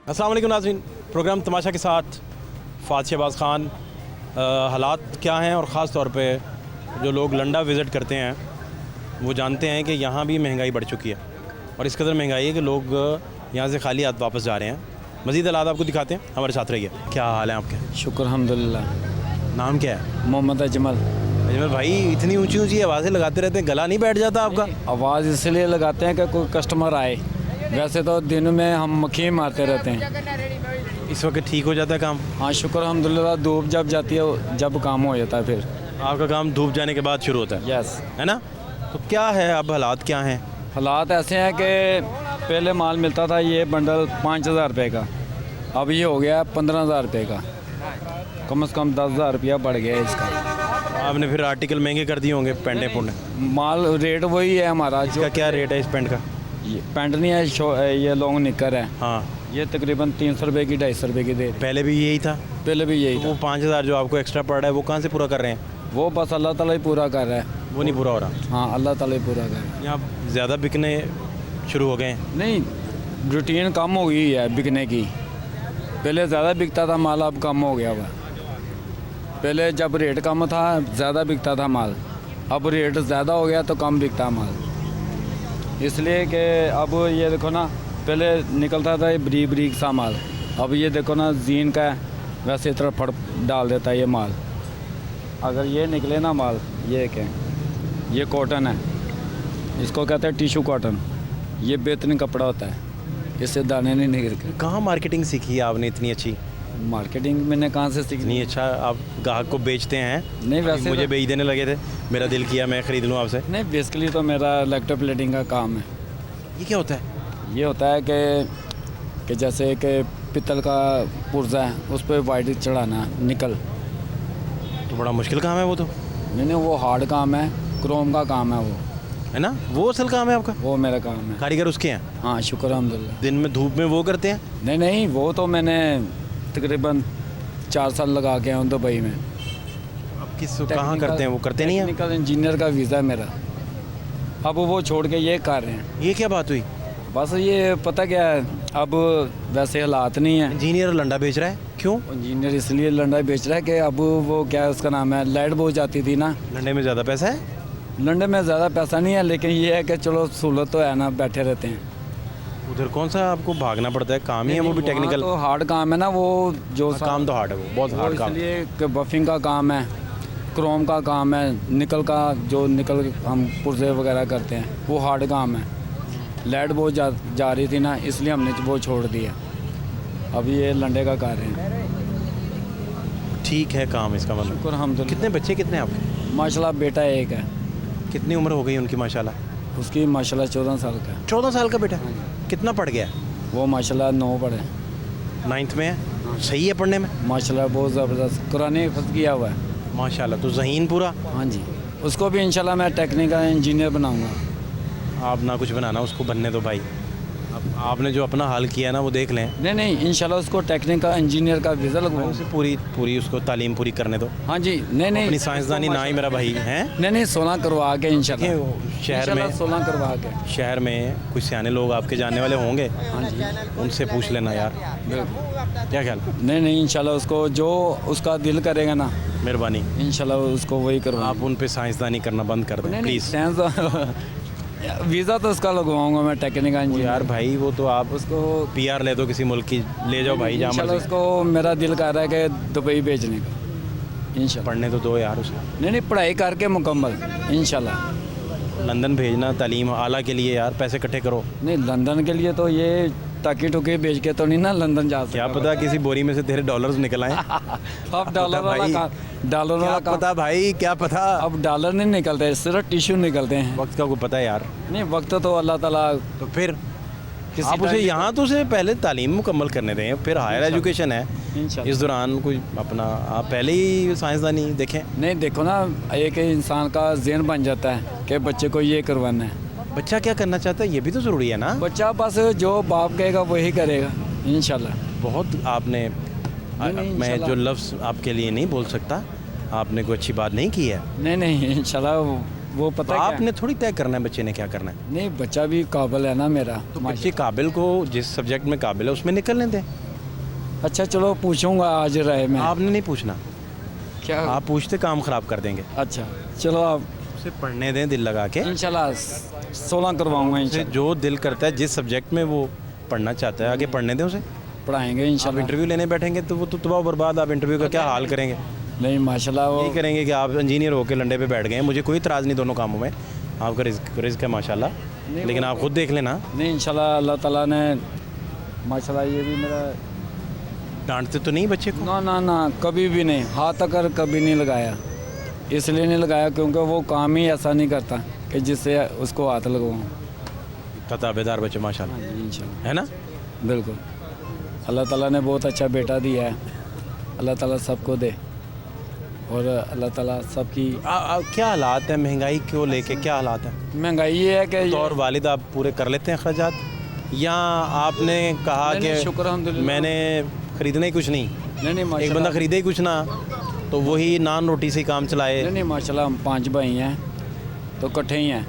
अस्सलाम वालेकुम नाज़रीन, प्रोग्राम तमाशा के साथ फ़ात शहबाज़ ख़ान। हालात क्या हैं और ख़ास तौर पे जो लोग लंडा विज़िट करते हैं वो जानते हैं कि यहाँ भी महंगाई बढ़ चुकी है और इस कदर महंगाई है कि लोग यहाँ से खाली हाथ वापस जा रहे हैं। मज़ीद हालात आपको दिखाते हैं, हमारे साथ रहिए। क्या हाल है आपके? शुक्र अल्हम्दुलिल्लाह। नाम क्या है? मोहम्मद अजमल। अजमल भाई, इतनी ऊंची ऊंची आवाज़ें लगाते रहते हैं, गला नहीं बैठ जाता आपका? आवाज़ इसलिए लगाते हैं कि कोई कस्टमर आए, वैसे तो दिन में हम मक्खी मारते रहते हैं। इस वक्त ठीक हो जाता है काम? हाँ शुक्र अल्हम्दुलिल्लाह, धूप जब जाती है जब काम हो जाता है फिर। आपका काम धूप जाने के बाद शुरू होता है? यस। है ना? तो क्या है अब हालात क्या हैं? हालात ऐसे हैं कि पहले माल मिलता था ये बंडल 5,000 रुपये का, अब ये हो गया 15,000 रुपये का। कम से कम 10,000 रुपया बढ़ गया है इसका। आपने फिर आर्टिकल महंगे कर दिए होंगे, पेंटे पुंडे। माल रेट वही है हमारा। इसका क्या रेट है इस पेंट का? ये पैंट नहीं है, ये लॉन्ग निकर है। हाँ, ये तकरीबन 300 रुपये की 250 रुपये की दे रही। पहले भी यही था? पहले भी यही तो था। वो 5,000 जो आपको एक्स्ट्रा पड़ रहा है वो कहाँ से पूरा कर रहे हैं? वो बस अल्लाह ताला ही पूरा कर रहा है। वो नहीं पूरा हो रहा? हाँ अल्लाह ताला ही पूरा कर रहा है। यहाँ ज़्यादा बिकने शुरू हो गए हैं? नहीं, रूटीन कम हो गई है बिकने की। पहले ज़्यादा बिकता था माल, अब कम हो गया हुआ। पहले जब रेट कम था ज़्यादा बिकता था माल, अब रेट ज़्यादा हो गया तो कम बिकता माल। इसलिए कि अब ये देखो ना, पहले निकलता था ये बरीक बरीक सा माल, अब ये देखो ना जीन का वैसे तरह फट डाल देता है ये माल। अगर ये निकले ना माल, ये क्या ये कॉटन है, इसको कहते हैं टिशू कॉटन। ये बेहतरीन कपड़ा होता है, इससे दाने नहीं निकलते। कहाँ मार्केटिंग सीखी है आपने इतनी अच्छी? मार्केटिंग मैंने कहाँ से सीखी? इतनी अच्छा आप ग्राहक को बेचते हैं? नहीं वैसे मुझे बेच देने लगे थे, मेरा दिल किया मैं ख़रीद लूँ आपसे। नहीं, बेसिकली तो मेरा इलेक्ट्रोप्लेटिंग का काम है। ये क्या होता है? ये होता है कि जैसे कि पित्तल का पुर्जा है, उस पर वाइट चढ़ाना निकल। तो बड़ा मुश्किल काम है वो तो। नहीं, वो हार्ड काम है, क्रोम का काम है वो, है ना? वो असल काम है आपका? वो मेरा काम है। कारीगर उसके हैं? हाँ शुक्र अल्हम्दुलिल्लाह। दिन में धूप में वो करते हैं? नहीं, वो तो मैंने तकरीबन 4 साल लगा के आया हूँ दुबई में। अब कहाँ करते हैं वो? करते नहीं हैं? टेक्निकल इंजीनियर का वीज़ा है मेरा, अब वो छोड़ के ये कर रहे हैं। ये क्या बात हुई? बस ये पता क्या है, अब वैसे हालात नहीं है। इंजीनियर लंडा बेच रहा है, क्यों? इंजीनियर इसलिए लंडा बेच रहा है कि अब वो क्या है उसका नाम है, लाइट बहुत जाती थी ना। लंडे में ज़्यादा पैसा है? लंडे में ज़्यादा पैसा नहीं है, लेकिन ये है कि चलो सहूलत तो है ना, बैठे रहते हैं। उधर कौन सा आपको भागना पड़ता है? काम ही है वो भी टेक्निकल? तो हार्ड काम है ना वो, जो काम तो हार्ड है, वो बहुत हार्ड काम है। इसलिए कि बफिंग का काम है, क्रोम का काम है, निकल का जो निकल हम पुर्जे वगैरह करते हैं वो हार्ड काम है। लाइट बहुत जा रही थी ना, इसलिए हमने वो छोड़ दिया। अभी ये लंडे का कार्य है। ठीक है काम इसका मतलब। शुक्र अल्हम्दुलिल्लाह। कितने बच्चे कितने आपके? माशाल्लाह बेटा एक है। कितनी उम्र हो गई उनकी माशाल्लाह? उसकी माशाल्लाह 14 साल का है। 14 साल का बेटा? कितना पढ़ गया? वो माशाल्लाह 9 पढ़े। 9th में है? सही है पढ़ने में? माशाल्लाह बहुत ज़बरदस्त, कुरान हिफ्ज़ किया हुआ है। माशाल्लाह, तो ज़हीन पूरा? हाँ जी, उसको भी इंशाल्लाह मैं टेक्निकल इंजीनियर बनाऊंगा। आप ना कुछ बनाना, उसको बनने दो भाई। अब आपने जो अपना हाल किया ना वो देख लें। नहीं इंशाल्लाह उसको टेक्निकल इंजीनियर का वीज़ा उसे लगवाऊंगा। पूरी उसको तालीम पूरी करने दो। हाँ जी। नहीं अपनी साइंसदानी ना ही मेरा भाई हैं। नहीं 16 करवा के इंशाल्लाह। शहर में 16 करवा के। शहर में कुछ सियाने लोग आपके जानने वाले होंगे, हाँ जी, उनसे पूछ लेना यार। क्या ख्याल? नहीं इंशाल्लाह उसको जो उसका दिल करेगा ना, मेहरबानी, इंशाल्लाह उसको वही करवा। आप उन पे साइंसदानी करना बंद कर दें प्लीज़। वीज़ा तो उसका लगवाऊंगा मैं टेक्निकल इंजीनियर। यार भाई वो तो आप उसको PR ले दो किसी मुल्क की, ले जाओ भाई जहाँ इंशाल्लाह मर्जी। उसको मेरा दिल कर रहा है कि दुबई भेजने का इंशाल्लाह। पढ़ने तो दो यार उसे। नहीं पढ़ाई करके मुकम्मल इंशाल्लाह। लंदन भेजना तालीम आला के लिए यार, पैसे इकट्ठे करो। नहीं लंदन के लिए तो ये ताकि टुकी बेच के तो नहीं ना लंदन जा सकता। क्या पता किसी बोरी में से तेरे डॉलर्स निकल आए। अब डॉलर वाला डॉलर क्या वाला पता भाई, क्या पता। अब डॉलर नहीं निकलते, सिर्फ टिश्यू निकलते हैं। वक्त का कोई पता है यार? नहीं वक्त तो अल्लाह ताला तो फिर किसी आप उसे टाइम यहाँ तो उसे पहले तालीम मुकम्मल करने दें, फिर हायर एजुकेशन है। इंशाल्लाह। इस दौरान कोई अपना आप पहले ही साइंसदानी देखें। नहीं देखो ना, एक इंसान का ज़हन बन जाता है कि बच्चे को ये करवाना है। बच्चा क्या करना चाहता है ये भी तो ज़रूरी है ना? बच्चा बस जो बाप कहेगा वही करेगा इंशाल्लाह। बहुत आपने नहीं, मैं जो लफ्ज़ आपके लिए नहीं बोल सकता, आपने कोई अच्छी बात नहीं की है। नहीं इंशाल्लाह वो पता है क्या? आपने थोड़ी तय करना है बच्चे ने क्या करना है। नहीं, बच्चा भी काबिल है ना मेरा। तो बच्चे काबिल को जिस सब्जेक्ट में काबिल है उसमें निकलने दें। अच्छा चलो पूछूंगा आज राय में। आपने नहीं पूछना, क्या? आप पूछते काम ख़राब कर देंगे। अच्छा चलो आप उसे पढ़ने दें दिल लगा के। इंशाल्लाह 16 करवाऊंगा उसे इंशाल्लाह। जो दिल करता है जिस सब्जेक्ट में वो पढ़ना चाहता है आगे पढ़ने दें उसे। पढ़ाएंगे आप इंशाल्लाह। इंटरव्यू लेने बैठेंगे तो वो तो तबाह बर्बाद। आप इंटरव्यू का क्या हाल करेंगे? नहीं माशाल्लाह वो यही करेंगे कि आप इंजीनियर होकर लंडे पे बैठ गए हैं। मुझे कोई इतराज़ नहीं दोनों कामों में, आपका रिस्क है माशाल्लाह, लेकिन आप खुद देख लेना। नहीं इंशाल्लाह अल्लाह ताला ने माशाल्लाह ये भी मेरा डांटते तो नहीं बच्चे को? ना ना ना कभी भी नहीं, हाथ तक कभी नहीं लगाया। इसलिए नहीं लगाया क्योंकि वो काम ही ऐसा नहीं करता कि जिससे उसको हाथ लगवाऊँ। इतना ताबेदार बच्चे माशाल्लाह, इंशाल्लाह है ना? बिल्कुल। अल्लाह ताला ने बहुत अच्छा बेटा दिया है, अल्लाह ताला सबको दे और अल्लाह ताला सबकी। क्या हालात है महंगाई को लेके, क्या हालात है? महंगाई ये है कि तो और वालिद आप पूरे कर लेते हैं अखराजात, या आपने कहा नहीं, कि शुक्र अल्हम्दुलिल्लाह। मैंने खरीदना ही कुछ नहीं, नहीं नहीं एक माशाल्लाह। बंदा खरीदे ही कुछ ना तो वही नान रोटी से ही काम चलाए। नहीं नहीं माशाल्लाह हम 5 भाई हैं तो इकट्ठे ही हैं,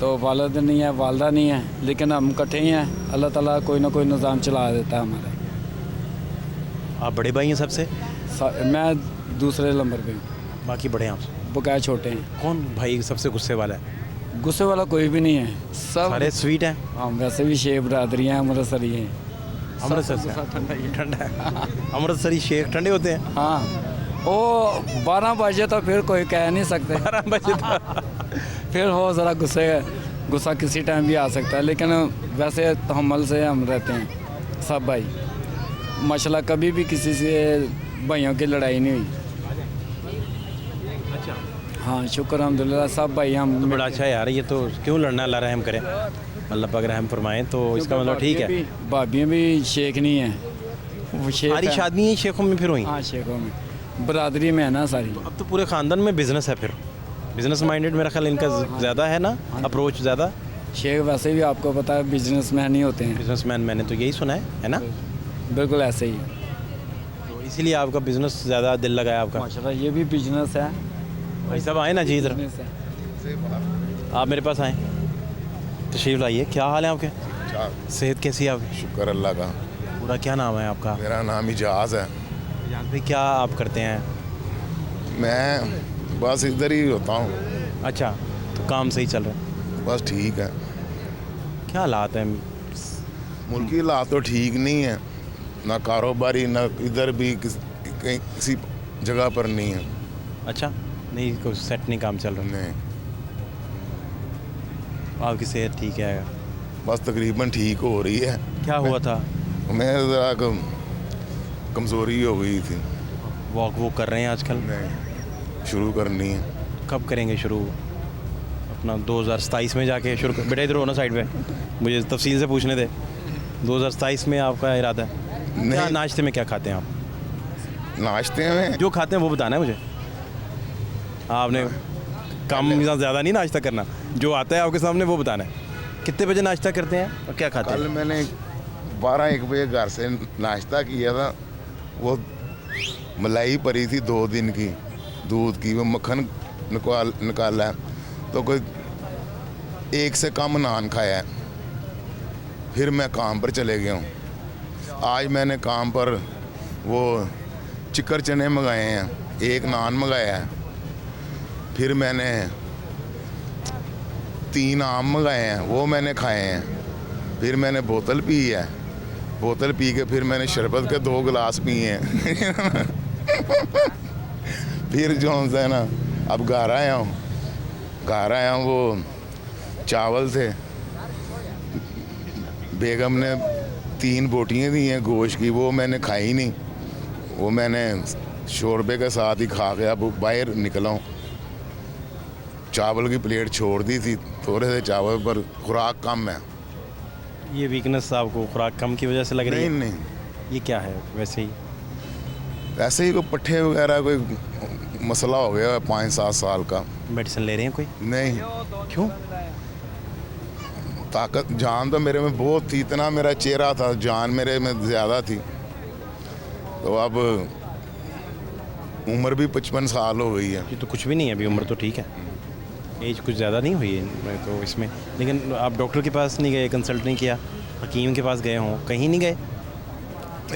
तो वालिद नहीं है वालदा नहीं है, लेकिन हम इकट्ठे ही हैं। अल्लाह ताला कोई ना कोई निज़ाम चला देता है हमारा। आप बड़े भाई हैं सबसे? मैं दूसरे नंबर पे हूँ, बाकी बड़े हैं आपसे? बकाया छोटे हैं। कौन भाई सबसे गुस्से वाला है? गुस्से वाला कोई भी नहीं है, सब सारे स्वीट हैं। हम वैसे भी शेख बरादरी हैं, अमृतसरी हैं। अमृतसर से? ठंडा है। अमृतसरी शेख ठंडे होते हैं। हाँ वो 12 बजे तो फिर कोई कह नहीं सकते। 12 बजे फिर हो ज़रा गुस्सा किसी टाइम भी आ सकता है, लेकिन वैसे तहम्मुल से हम रहते हैं सब भाई माशाल्लाह। कभी भी किसी से भाइयों की लड़ाई नहीं हुई। अच्छा, हाँ शुक्र अल्हम्दुलिल्लाह सब भाई हम। बड़ा अच्छा है यार। ये तो क्यों लड़ना, अल्लाह रहम करे, अल्लाह पाक रहम फरमाएं। तो इसका मतलब ठीक है। भाभियाँ भी शेख नहीं हैं, वो शेख सारी हैं। शादी ही शेखों में फिर हुई? हाँ शेखों में बरादरी में है ना सारी। अब तो पूरे ख़ानदान में बिजनेस है, फिर बिजनेस माइंडेड मेरा ख्याल इनका ज़्यादा है ना, अप्रोच ज़्यादा। शेख वैसे भी आपको पता है बिजनेसमैन ही होते हैं। बिजनेसमैन मैंने तो यही सुना है ना? बिल्कुल ऐसे ही। तो इसीलिए आपका बिजनेस ज़्यादा दिल लगाया आपका। माशाल्लाह ये भी बिजनेस है। भाई साहब आए ना जी इधर, बिजनेस है। आप मेरे पास आए, तशरीफ़ लाइए। क्या हाल है आपके? सेहत कैसी है आपकी? शुक्र अल्लाह का। पूरा क्या नाम है आपका? मेरा नाम इजाज़ है। यहाँ पे क्या आप करते हैं? मैं बस इधर ही होता हूँ। अच्छा, तो काम सही चल रहा है? बस ठीक है। क्या हालात हैं? मुल्की हालात तो ठीक नहीं है, ना कारोबारी ना इधर भी कहीं किसी जगह पर नहीं है। अच्छा, नहीं कुछ सेट नहीं काम चल रहा? नहीं, आपकी सेहत ठीक है? बस तकरीबन ठीक हो रही है। क्या हुआ था? मैं ज़रा कमज़ोरी हो गई थी। वॉक वो कर रहे हैं आजकल? नहीं, शुरू करनी है। कब करेंगे शुरू? अपना 2027 में जाके शुरू बेटा इधर हो ना साइड पे, मुझे तफसील से पूछने दे। 2027 में आपका इरादा है? क्या नहीं, नाश्ते में क्या खाते हैं आप? नाश्ते में जो खाते हैं वो बताना है मुझे। आपने कम ज़्यादा नहीं नाश्ता करना, जो आता है आपके सामने वो बताना है। कितने बजे नाश्ता करते हैं और क्या खाते कल हैं? मैंने 12-1 बजे घर से नाश्ता किया था। वो मलाई पड़ी थी 2 दिन की दूध की, वो मक्खन निकाला है, तो कोई 1 से कम नान खाया है। फिर मैं काम पर चले गया हूँ। आज मैंने काम पर वो चिक्कर चने मंगाए हैं, 1 नान मंगाया है। फिर मैंने 3 आम मंगाए हैं, वो मैंने खाए हैं। फिर मैंने बोतल पी है, बोतल पी के फिर मैंने शरबत के 2 गिलास पिए हैं। फिर जो है ना, अब घर आया हूँ, वो चावल थे, बेगम ने 3 बोटियाँ दी हैं गोश्त की, वो मैंने खाई नहीं, वो मैंने शोरबे के साथ ही खा के अब बाहर निकला हूँ। चावल की प्लेट छोड़ दी थी, थोड़े से चावल पर खुराक कम है। ये वीकनेस आपको खुराक कम की वजह से लग रही है? नहीं, ये क्या है वैसे ही? ऐसे ही कोई पट्ठे वगैरह कोई मसला हो गया है 5-7 साल का। मेडिसिन ले रहे हैं कोई? नहीं, क्यों? ताकत जान तो मेरे में बहुत थी, इतना मेरा चेहरा था, जान मेरे में ज़्यादा थी। तो अब उम्र भी 55 साल हो गई है। ये तो कुछ भी नहीं है अभी, उम्र तो ठीक है। एज कुछ ज़्यादा नहीं हुई है तो इसमें, लेकिन आप डॉक्टर के पास नहीं गए, कंसल्ट नहीं किया, हकीम के पास गए हों, कहीं नहीं गए?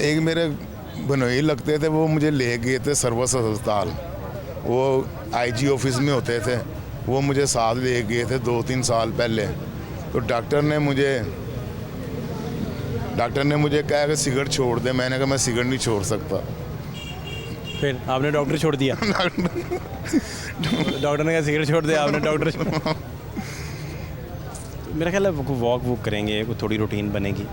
एक मेरे बनोई लगते थे, वो मुझे ले गए थे सर्विस अस्पताल, वो आईजी ऑफिस में होते थे, वो मुझे साथ ले गए थे 2-3 साल पहले। तो डॉक्टर ने मुझे कहा कि सिगरेट छोड़ दे। मैंने कहा मैं सिगरेट नहीं छोड़ सकता। फिर आपने डॉक्टर छोड़ दिया? डॉक्टर ने कहा सिगरेट छोड़ दिया, आपने डॉक्टर छोड़। मेरा ख्याल है वॉक करेंगे, वो थोड़ी रूटीन बनेगी।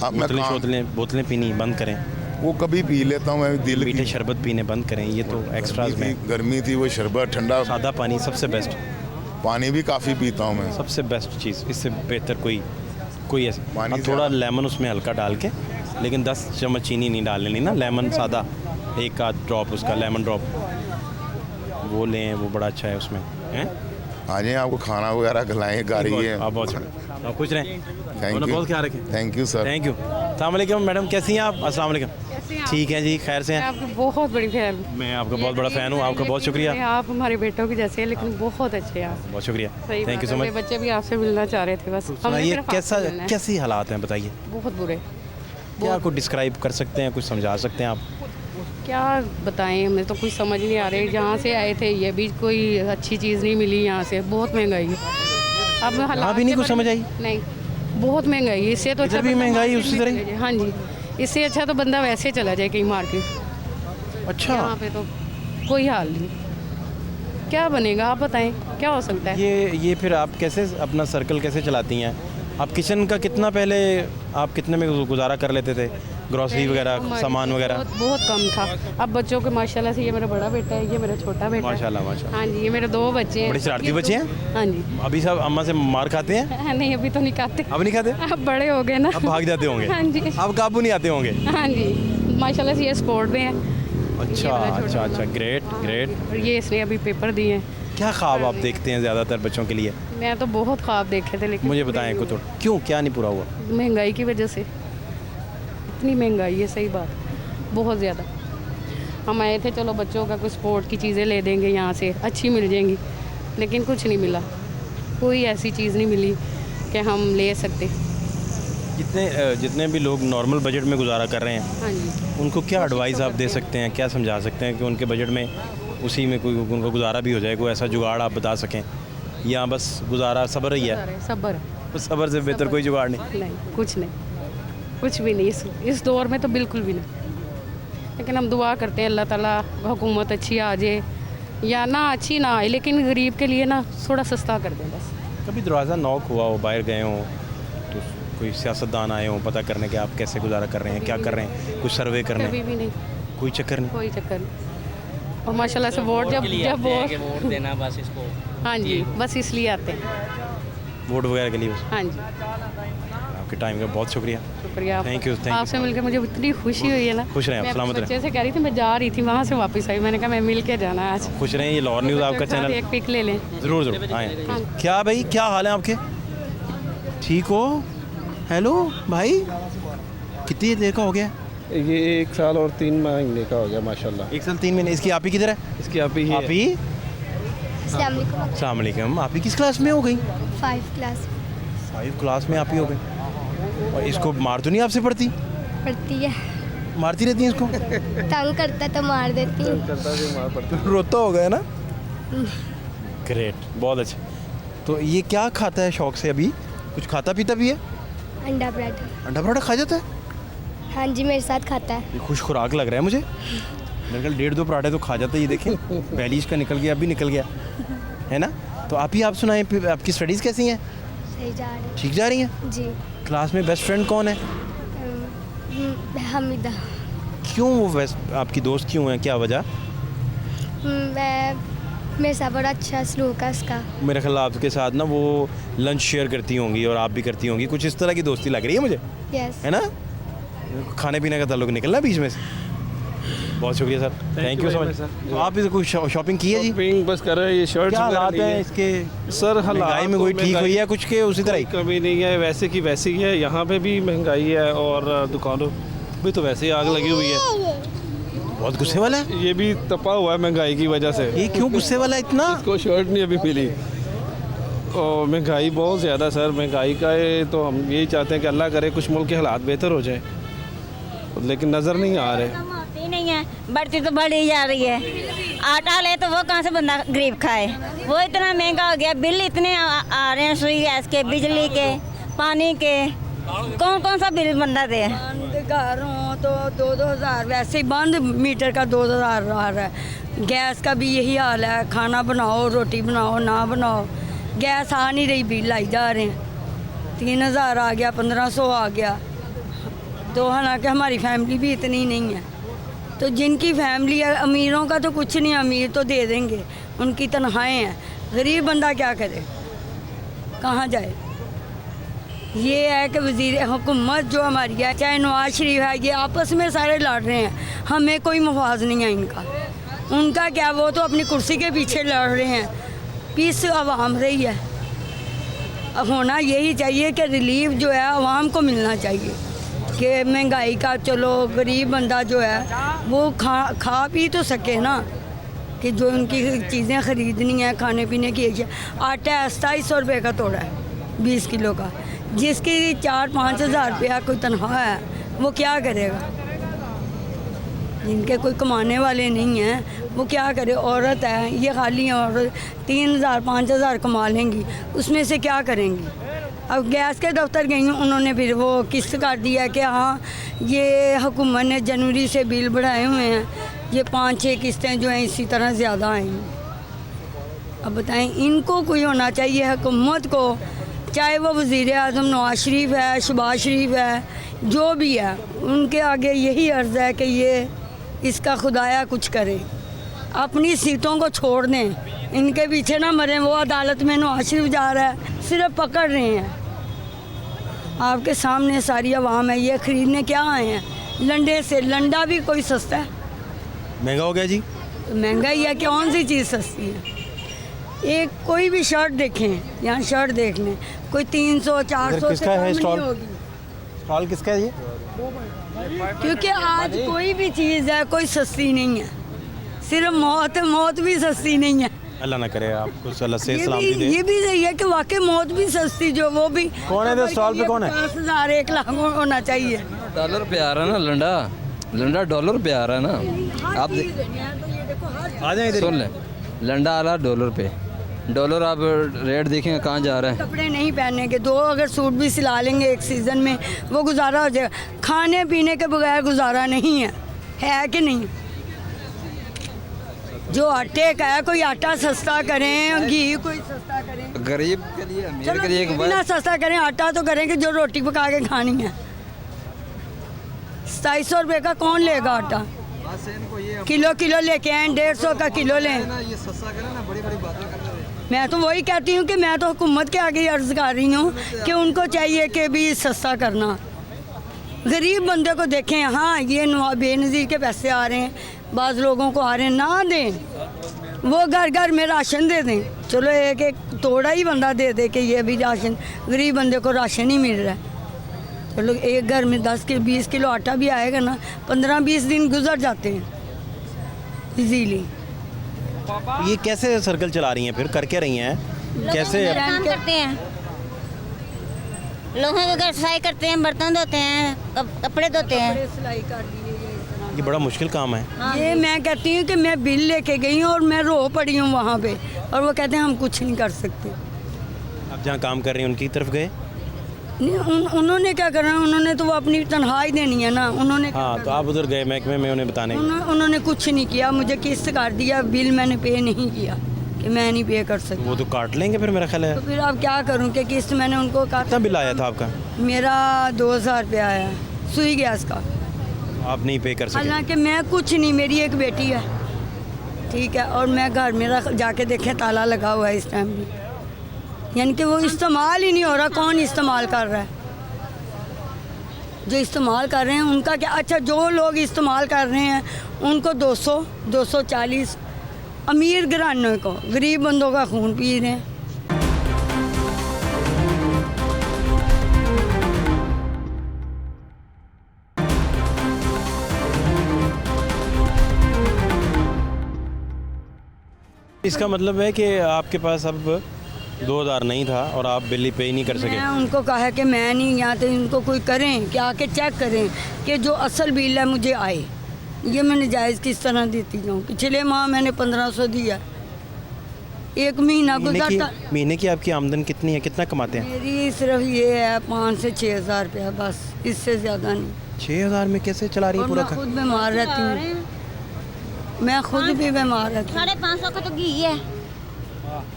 अब मैं बोतलें पीनी बंद करें, वो कभी पी लेता हूँ, मैं दिल मीठे की शरबत पीने बंद करें, ये तो एक्स्ट्राज में। गर्मी थी, वो शरबत ठंडा सादा पानी सबसे बेस्ट, पानी भी काफ़ी पीता हूँ मैं। सबसे बेस्ट चीज़, इससे बेहतर कोई ऐसी। पानी अब थोड़ा लेमन उसमें हल्का डाल के, लेकिन 10 चम्मच चीनी नहीं डालनी ना, लेमन सादा, एक आध ड्रॉप उसका लेमन ड्रॉप वो लें, वो बड़ा अच्छा है उसमें हैं। हाँ जी, आपको खाना वगैरह खिलाएँ, गाड़ी है। आप बहुत आप खुश रहें, थैंक बहुत ख्याल रखें। Thank you sir. Thank you. अस्सलाम वालेकुम मैडम, कैसी हैं आप? अस्सलाम वालेकुम। ठीक है जी, खैर से मैं हैं? आपकी बहुत बड़ी फैन हूँ। मैं आपका बहुत बड़ा फ़ैन हूँ, आपका बहुत शुक्रिया। आप हमारे बेटों के जैसे हैं, लेकिन बहुत अच्छे हैं आप। बहुत शुक्रिया, सही थैंक यू सो मेरे मच। बच्चे भी आपसे मिलना चाह रहे थे, बस हमने सुनाइए सिर्फ आपसे मिलना है। कैसी हालात हैं, बताइए। बहुत बुरे। क्या कुछ डिस्क्राइब कर सकते हैं, कुछ समझा सकते हैं आप? क्या बताएं, हमें तो कुछ समझ नहीं आ रही। जहाँ से आए थे ये भी कोई अच्छी चीज़ नहीं मिली यहाँ से, बहुत महंगाई है। अब हालात भी नहीं से कुछ समझ आई? नहीं, बहुत महंगाई है। इससे तो अच्छा इधर भी बंदा महंगाई मार्केट उसी में तरह? चले जाए। हाँ जी, इससे अच्छा तो बंदा वैसे चला जाए कहीं मार्केट। अच्छा, यहाँ पे तो कोई हाल नहीं। क्या बनेगा आप बताएं, क्या हो सकता है? ये फिर आप कैसे अपना सर्कल कैसे चलाती हैं? आप किचन का कितना पहले आप कितने में गुजारा कर लेते थे, ग्रॉसरी वगैरह, हमारे सामान वगैरह? बहुत कम था। अब बच्चों के माशाल्लाह से, ये मेरा बड़ा बेटा है, ये मेरा छोटा बेटा है। माशाल्लाह माशाल्लाह। हाँ जी, ये मेरे 2 बच्चे हैं। बड़े शरारती बच्चे हैं? हाँ जी। अभी सब अम्मा से मार खाते हैं? नहीं, अभी तो नहीं खाते, अब नहीं खाते? अब बड़े हो गए ना। अब भाग जाते होंगे? हाँ जी। अब काबू नहीं आते होंगे? हाँ जी, माशाल्लाह से ये स्पोर्ट में है। अच्छा ये वाला छोटा अच्छा, ग्रेट ग्रेट। और ये इसने अभी पेपर दिए हैं। क्या ख्वाब आप देखते हैं ज़्यादातर बच्चों के लिए? मैं तो बहुत ख्वाब देखे थे, लेकिन मुझे बताएं कुछ। क्यों, क्या नहीं पूरा हुआ? महंगाई की वजह से। इतनी महंगाई है, सही बात, बहुत ज़्यादा। हम आए थे चलो बच्चों का कुछ स्पोर्ट की चीज़ें ले देंगे, यहाँ से अच्छी मिल जाएंगी, लेकिन कुछ नहीं मिला। कोई ऐसी चीज़ नहीं मिली कि हम ले सकते। जितने भी लोग नॉर्मल बजट में गुजारा कर रहे हैं, हाँ जी, उनको क्या एडवाइस आप दे सकते हैं, क्या समझा सकते हैं कि उनके बजट में उसी में कोई उनका गुजारा भी हो जाए? कोई ऐसा जुगाड़ आप बता सकें, या बस गुजारा सब्र ही है? सब्र है। बस सब्र से बेहतर कोई जुगाड़ नहीं? नहीं, कुछ नहीं, कुछ भी नहीं। इस दौर में तो बिल्कुल भी नहीं। लेकिन हम दुआ करते हैं अल्लाह ताला हुकूमत अच्छी आ जाए, या ना अच्छी ना आए, लेकिन गरीब के लिए ना थोड़ा सस्ता कर दें बस। कभी दरवाज़ा नॉक हुआ हो, बाहर गए हों तो कोई सियासतदान आए हों पता करने के आप कैसे गुजारा कर रहे हैं, क्या कर रहे हैं, कुछ सर्वे करने? कभी भी नहीं, कोई चक्कर नहीं? कोई चक्कर नहीं। और माशाल्लाह से वोट जब वोट देना बस इसको। हाँ जी, बस इसलिए आते हैं। वोट वगैरह के लिए बस? हाँ जी, आपके टाइम का बहुत शुक्रिया। शुक्रिया। Thank you, thank you. आपसे मिलकर मुझे इतनी खुशी हुई है ना। खुश रहें, मैं सलामत रहें। बच्चे से कह रही थी, मैं जा रही थी, वहाँ से वापस आई, मैंने कहा मैं मिल के जाना है आज। खुश रहें, ये लाहौर न्यूज़ आपका चैनल। एक पिक ले लें। ज़रूर ज़रूर आएँ। हाँ। क्या भाई, क्या हाल है आपके? ठीक हो? हेलो भाई, कितनी देर का हो गया? ये 1 साल और 3 महीने का हो गया माशाल्लाह। 1 साल 3 महीने। इसकी आप ही किधर है? इसकी आप ही आप ही? अस्सलामुअलैकुम। अस्सलाम वालेकुम। आप ही किस क्लास में हो गई? 5 क्लास 5 क्लास में आप ही हो गई। और इसको मार तो नहीं आपसे पड़ती? पढ़ती है, मारती रहती हैं इसको? तंग करता तो मार देती हूँ। करता से मार पड़ता। रोता हो गया ना? ग्रेट, बहुत अच्छा। तो ये क्या खाता है शौक से अभी? कुछ खाता पीता भी है? अंडा ब्रेड। अंडा पराठा खा जाता है? हाँ जी, मेरे साथ खाता है। ये खुश खुराक लग रहा है मुझे। मेरे ख्याल 1.5-2 पराठे तो खा जाता है ये, देखें। पहली इसका निकल गया, अभी निकल गया है ना। तो आप सुनाएं, आपकी स्टडीज़ कैसी हैं? सही जा रही ठीक जा रही हैं? जी। क्लास में बेस्ट फ्रेंड कौन है? हमीदा। क्यों वो बेस्ट आपकी दोस्त क्यों है, क्या वजह? मेरे साथ बड़ा अच्छा सलूक है उसका। मेरे ख्याल आपके साथ ना वो लंच शेयर करती होंगी और आप भी करती होंगी, कुछ इस तरह की दोस्ती लग रही है मुझे, यस। है ना? खाने पीने का ताल्लुक निकलना बीच में से। बहुत शुक्रिया sir, thank you so much. तो आप इसे कुछ शॉपिंग की है जी? शॉपिंग बस कर रहे हैं, ये शर्ट क्या हालात हैं इसके? सर महंगाई में कोई ठीक हुई है कुछ के उसी तरह ही? कमी नहीं है, वैसे की वैसी ही है। यहाँ पे भी महंगाई है और दुकानों भी तो वैसे ही आग लगी हुई है। बहुत गुस्से वाला है ये भी तपा हुआ है महंगाई की वजह से। ये। क्यों गुस्से वाला है इतना? इसको शर्ट नहीं अभी मिली, और महंगाई बहुत ज़्यादा सर, महंगाई का ये तो हम यही चाहते हैं कि अल्लाह करे कुछ मुल्क के हालात बेहतर हो जाए, लेकिन नज़र नहीं आ रहे। कम होती नहीं है, बढ़ती तो बढ़ ही जा रही है। आटा ले तो वो कहाँ से बंदा गरीब खाए, वो इतना महंगा हो गया। बिल इतने आ रहे हैं, सुई गैस के, बिजली के, पानी के, कौन कौन सा बिल बंदा दे। बंद घर हो तो 2-2 हज़ार, वैसे ही बंद मीटर का 2 हज़ार आ रहा है। गैस का भी यही हाल है, खाना बनाओ, रोटी बनाओ, ना बनाओ, गैस आ नहीं रही, बिल आई जा रहे हैं। 3000 आ गया, 1500 आ गया। तो हालांकि हमारी फैमिली भी इतनी नहीं है, तो जिनकी फैमिली है, अमीरों का तो कुछ नहीं, अमीर तो दे देंगे, उनकी तनख्वाहें हैं। गरीब बंदा क्या करे, कहाँ जाए। ये है कि वज़ीर हुकूमत जो हमारी है, चाहे नवाज शरीफ है, ये आपस में सारे लड़ रहे हैं, हमें कोई मफाज नहीं है इनका। उनका क्या, वो तो अपनी कुर्सी के पीछे लड़ रहे हैं, पीस आवाम रही है। अब होना यही चाहिए कि रिलीफ जो है आवाम को मिलना चाहिए, कि महंगाई का चलो गरीब बंदा जो है वो खा पी तो सके ना, कि जो उनकी चीज़ें ख़रीदनी है, खाने पीने की। आटा 2700 रुपये का तोड़ा है 20 किलो का, जिसकी 4-5 हज़ार रुपया कोई तनख्वाह है, वो क्या करेगा। जिनके कोई कमाने वाले नहीं हैं वो क्या करे। औरत है, ये खाली औरत 3000-5000 कमा लेंगी, उसमें से क्या करेंगी। अब गैस के दफ्तर गई हूँ, उन्होंने फिर वो किस्त कर दिया कि हाँ ये हुकूमत ने जनवरी से बिल बढ़ाए हुए हैं, ये 5-6 किस्तें जो हैं इसी तरह ज़्यादा आएंगी। अब बताएं, इनको कोई होना चाहिए हुकूमत को, चाहे वो वज़ीर आज़म नवाज शरीफ है, शहबाज शरीफ है, जो भी है, उनके आगे यही अर्ज़ है कि ये इसका खुदाया कुछ करे, अपनी सीटों को छोड़ दें, इनके पीछे ना मरें। वो अदालत में नवाज शरीफ जा रहा है, सिर्फ पकड़ रहे हैं। आपके सामने सारी आवाम है, ये ख़रीदने क्या आए हैं, लंडे से। लंडा भी कोई सस्ता है, महंगा हो गया जी। तो महंगा ही है, कौन सी चीज़ सस्ती है। एक कोई भी शर्ट देखें, यहाँ शर्ट देख लें, कोई 300-400 से किसका कम है नहीं स्टॉल? होगी। स्टॉल किसका है ये? क्योंकि आज कोई भी चीज़ है कोई सस्ती नहीं है, सिर्फ मौत भी सस्ती नहीं है। अल्लाह ना करे आपको अल्लाह से ये सलामती भी दे। ये भी सही है कि वाकई मौत भी सस्ती, जो वो भी कौन है स्टॉल पे, कौन है? 50,000 1 लाख होना चाहिए। डॉलर पे आ रहा है ना, लंडा डॉलर पे आ रहा है ना। आप आ जाए इधर। सुन लें, लंडा आ रहा है डॉलर पे। डॉलर आप रेट देखेंगे कहाँ जा रहा है। कपड़े नहीं पहनने के, 2 अगर सूट भी सिला लेंगे एक सीज़न में, वो गुजारा हो जाएगा। खाने पीने के बगैर गुजारा नहीं है कि नहीं। जो आटे का है, कोई आटा सस्ता करें, घी कोई सस्ता करें, गरीब के लिए, अमीर चलो के लिए एक बिना सस्ता करें, आटा तो करें कि जो रोटी पका के खानी है। 2700 रुपये का कौन लेगा आटा, किलो लेके आए, 150 का किलो लें। ये सस्ता करें ना, बड़ी बड़ी बातें करते हैं। मैं तो वही कहती हूँ कि मैं तो हुकूमत के आगे अर्ज़ कर रही हूँ कि उनको चाहिए कि भी सस्ता करना। गरीब बंदे को देखें, हाँ ये बेनज़ीर के पैसे आ रहे हैं, बाज़ लोगों को आ रहे हैं, ना दें, वो घर घर में राशन दे दें। चलो एक तोड़ा ही बंदा दे दे कि ये भी राशन, गरीब बंदे को राशन ही मिल रहा है। चलो एक घर में 10-20 किलो आटा भी आएगा ना, 15-20 दिन गुजर जाते हैं इजीली। ये कैसे सर्कल चला रही हैं, फिर कर क्या रही हैं, कैसे? काम करते हैं, लोगों के घर सफाई करते हैं, बर्तन धोते हैं, कपड़े धोते हैं। सिलाई कर ली ये बड़ा मुश्किल काम है। ये मैं कहती हूँ कि मैं बिल लेके गई हूँ और मैं रो पड़ी हूँ वहाँ पे, और वो कहते हैं हम कुछ नहीं कर सकते। आप जहाँ काम कर रही हैं उनकी तरफ गए? नहीं, उन्होंने क्या करना, उन्होंने तो वो अपनी तनख्वाह ही देनी है ना। उन्होंने हाँ, तो आप उधर गए महकमे में उन्हें बताने? उन्होंने कुछ नहीं किया, मुझे किस्त कर दिया, बिल मैंने पे नहीं किया कि मैं नहीं पे कर सकती। वो तो काट लेंगे फिर, मेरा ख्याल है। तो फिर अब क्या करूँ कि किस्त मैंने उनको कितना बिल आया था आपका? मेरा 2000 रुपया आया सुई गैस का। आप नहीं पे कर सके? हालांकि मैं कुछ नहीं, मेरी एक बेटी है, ठीक है, और मैं घर मेरा जाके देखे ताला लगा हुआ है इस टाइम भी, यानी कि वो इस्तेमाल ही नहीं हो रहा। कौन इस्तेमाल कर रहा है? जो इस्तेमाल कर रहे हैं उनका क्या। अच्छा, जो लोग इस्तेमाल कर रहे हैं उनको 200-240, अमीर घरानों को, गरीब बंदों का खून पी रहे हैं। इसका मतलब है कि आपके पास अब 2000 नहीं था और आप बिल पे ही नहीं कर सके। मैं उनको कहा है कि मैं नहीं, यहाँ तो इनको कोई करें कि आके चेक करें कि जो असल बिल है मुझे आए। ये मैं जायज़ किस तरह देती जाऊँ? पिछले माह मैंने 1500 दिया, एक महीना गुजरता। महीने की आपकी आमदन कितनी है, कितना कमाते हैं? मेरी सिर्फ ये है 5 से 6 हज़ार रुपया, बस, इससे ज़्यादा नहीं। 6000 में कैसे चला रही है और पूरा मैं घर? खुद बीमार रहती हूँ, मैं खुद भी बीमार रहती हूँ। 550 का तो घी है,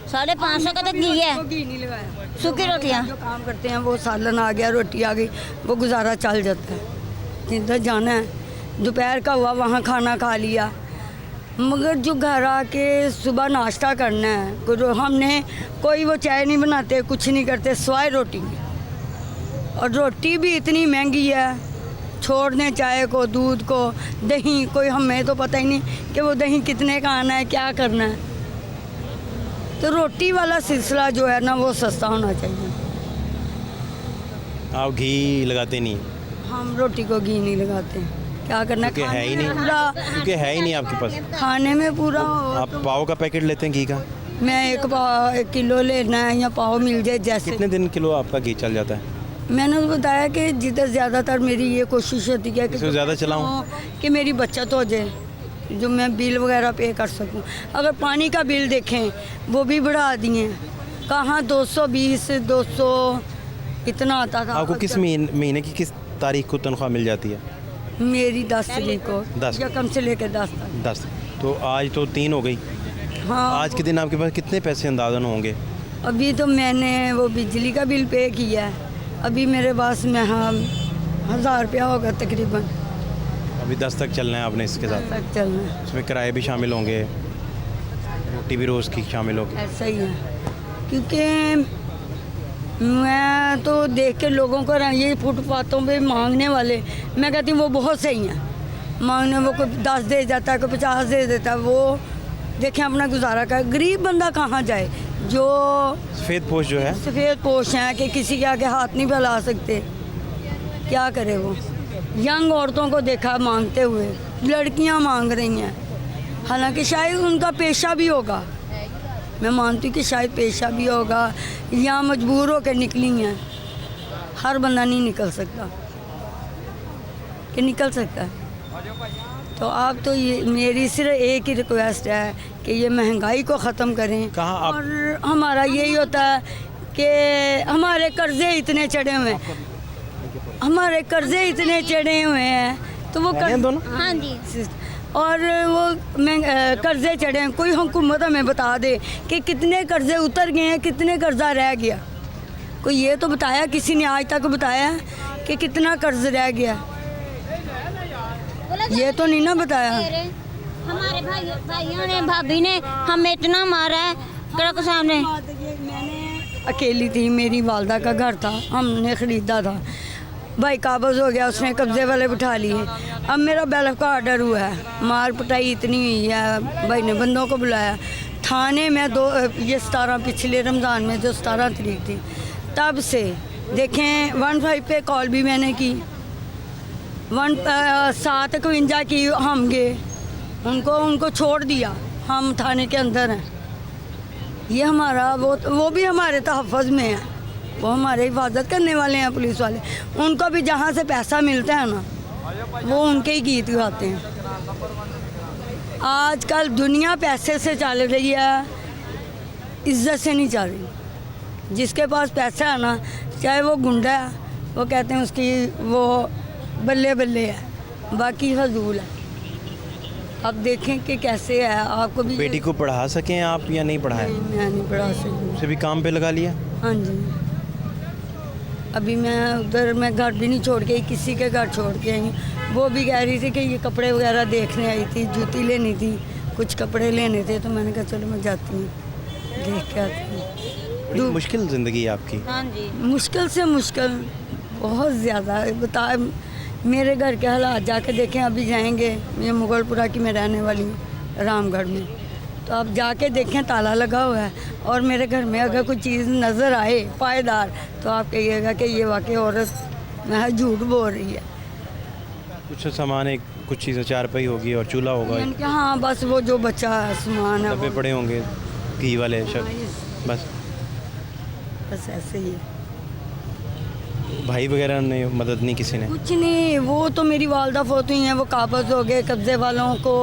550 का तो घी है, घी नहीं लगाया। सूखी रोटियाँ। जो काम करते हैं वो सालन आ गया, रोटी आ गई, वो गुजारा चल जाता है। जिधर जाना है, दोपहर का हुआ वहाँ खाना खा लिया, मगर जो घर आके सुबह नाश्ता करना है, हमने कोई वो चाय नहीं बनाते, कुछ नहीं करते, सिवाय रोटी। और रोटी भी इतनी महंगी है, छोड़ दें चाय को, दूध को, दही, कोई हमें तो पता ही नहीं कि वो दही कितने का आना है, क्या करना है। तो रोटी वाला सिलसिला जो है ना, वो सस्ता होना चाहिए। आप घी लगाते नहीं? हम रोटी को घी नहीं लगाते, क्या करना है, क्योंकि है ही नहीं, क्योंकि है ही नहीं आपके पास। खाने में पूरा आप पाव का पैकेट लेते हैं घी का? मैं 1 किलो लेना है या पाव मिल जाए जैसे। कितने दिन किलो आपका घी चल जाता है? मैंने तो बताया कि जिधर ज़्यादातर मेरी ये कोशिश होती है कि इससे ज़्यादा चलाऊं कि मेरी बचत हो जाए, जो मैं बिल वगैरह पे कर सकूं। अगर पानी का बिल देखें, वो भी बढ़ा दिए, कहाँ 220 200 इतना आता था। आपको किस महीने की किस तारीख को तनख्वाह मिल जाती है? मेरी 10 तारीख को, 10 या कम से लेकर 10 तक। 10। तो आज तो 3 हो गई। हाँ, आज के दिन आपके पास कितने पैसे अंदाज़न होंगे? अभी तो मैंने वो बिजली का बिल पे किया है, अभी मेरे पास में 1000 रुपया होगा तकरीबन। अभी 10 तक चलना है आपने इसके साथ? तक चलना है। उसमें किराए भी शामिल होंगे, रोटी भी रोज़ की शामिल होगी? ऐसा ही है, क्योंकि मैं तो देख के लोगों को ये फुटपाथों पे मांगने वाले, मैं कहती हूँ वो बहुत सही हैं मांगने। वो कोई 10 दे जाता है, कोई 50 दे देता है, वो देखें अपना गुजारा कर। गरीब बंदा कहाँ जाए? जो सफ़ेद पोश जो है, सफ़ेद पोश हैं कि किसी के आगे हाथ नहीं फैला सकते, क्या करे वो। यंग औरतों को देखा मांगते हुए, लड़कियां मांग रही हैं, हालांकि शायद उनका पेशा भी होगा, मैं मानती हूँ कि शायद पेशा भी होगा, या मजबूर होकर निकली हैं। हर बंदा नहीं निकल सकता, कि निकल सकता है। तो आप तो ये मेरी सिर्फ एक ही रिक्वेस्ट है कि ये महंगाई को ख़त्म करें। कहाँ आप? और हमारा यही होता है कि हमारे कर्जे इतने चढ़े हुए हैं, हमारे कर्जे इतने चढ़े हुए हैं, तो वो दोनों? हाँ जी। और वो कर्जे चढ़े हैं, कोई हुकूमत हमें बता दे कि कितने कर्जे उतर गए हैं, कितने कर्जा रह गया। कोई ये तो बताया, किसी ने आज तक बताया कि कितना कर्ज रह गया? ये तो नहीं ना बताया। हमारे भाइयों ने, भाभी ने हमें इतना मारा है कड़क सामने। मैंने अकेली थी, मेरी वालदा का घर था, हमने ख़रीदा था, भाई काबज़ हो गया, उसने कब्ज़े वाले बिठा लिए। अब मेरा बैलफ का ऑर्डर हुआ है, मार पिटाई इतनी हुई है, भाई ने बंदों को बुलाया थाने में। ये 17 पिछले रमज़ान में जो 17 तारीख थी, तब से देखें 15 पे कॉल भी मैंने की, 751 की, हम गए उनको छोड़ दिया, हम थाने के अंदर हैं। ये हमारा वो भी हमारे तहफ़्फ़ुज़ में है, वो हमारे हिफाजत करने वाले हैं पुलिस वाले। उनको भी जहाँ से पैसा मिलता है ना, वो उनके ही गीत गाते हैं। आजकल दुनिया पैसे से चल रही है, इज्जत से नहीं चल रही। जिसके पास पैसा है ना, चाहे वो गुंडा है, वो कहते हैं उसकी वो बल्ले बल्ले है, बाकी फजूल है। अब देखें कि कैसे है। आपको भी बेटी को पढ़ा सकें आप या नहीं पढ़ाया? मैं नहीं पढ़ा सकती। उसे भी काम पे लगा लिया? हाँ जी, अभी मैं उधर, मैं घर भी नहीं छोड़ के, किसी के घर छोड़ के आई। वो भी कह रही थी कि ये कपड़े वगैरह देखने आई थी, जूती लेनी थी, कुछ कपड़े लेने थे, तो मैंने कहा चलो मैं जाती हूँ, देख के आती हूँ। बड़ी मुश्किल ज़िंदगी है आपकी। हाँ जी। मुश्किल से मुश्किल बहुत ज़्यादा। बता, मेरे घर के हालात जाके देखें, अभी जाएंगे, ये मुगलपुरा की मैं रहने वाली हूँ, रामगढ़ में, तो आप जाके देखें ताला लगा हुआ है। और मेरे घर में अगर कोई चीज़ नज़र आए पायदार, तो आप कहिएगा कि ये वाकई औरत मैं झूठ बोल रही है। कुछ सामान है, कुछ चीज़ें, चारपाई होगी और चूल्हा होगा, यानी कि हाँ, बस वो जो बच्चा है सामान है, डब्बे पड़े होंगे घी वाले, बस। बस ऐसे ही है। भाई वगैरह ने मदद नहीं किसी ने? कुछ नहीं, वो तो मेरी वालदा फोत हुई हैं, वो काबज हो गए कब्जे वालों को,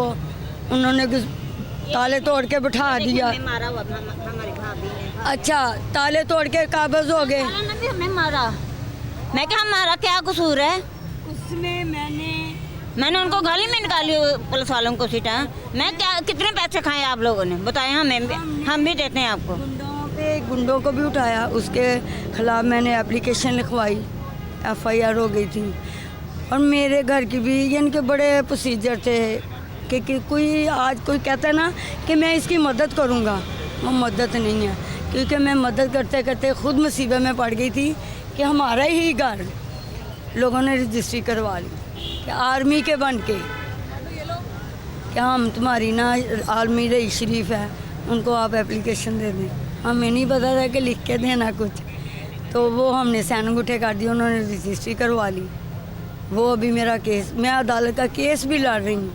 उन्होंने ताले तोड़ के बिठा दिया। मारा हुआ हमारी भाभी ने। अच्छा, ताले तोड़ के काबज हो गए। हमने मारा। मैं क्या हमारा क्या कसूर है? उसमें मैंने उनको गाली में निकाली पुलिस वालों को सीटा। मैं क्या कितने पैसे खाए आप लोगों ने बताएं? हम भी देते हैं आपको। गुंडों को भी उठाया, उसके खिलाफ मैंने एप्लीकेशन लिखवाई, FIR हो गई थी। और मेरे घर की भी इनके बड़े प्रोसीजर थे कि कोई आज कोई कहता है ना कि मैं इसकी मदद करूँगा, वो मदद नहीं है, क्योंकि मैं मदद करते करते ख़ुद मुसीबत में पड़ गई थी कि हमारा ही घर लोगों ने रजिस्ट्री करवा ली कि आर्मी के बन के कि हम तुम्हारी ना आर्मी रईस शरीफ है, उनको आप एप्लीकेशन दे दें। हमें नहीं पता था कि लिख के देना कुछ, तो वो हमने सैन अंगूठे कर दिए, उन्होंने रजिस्ट्री करवा ली। वो अभी मेरा केस, मैं अदालत का केस भी लड़ रही हूँ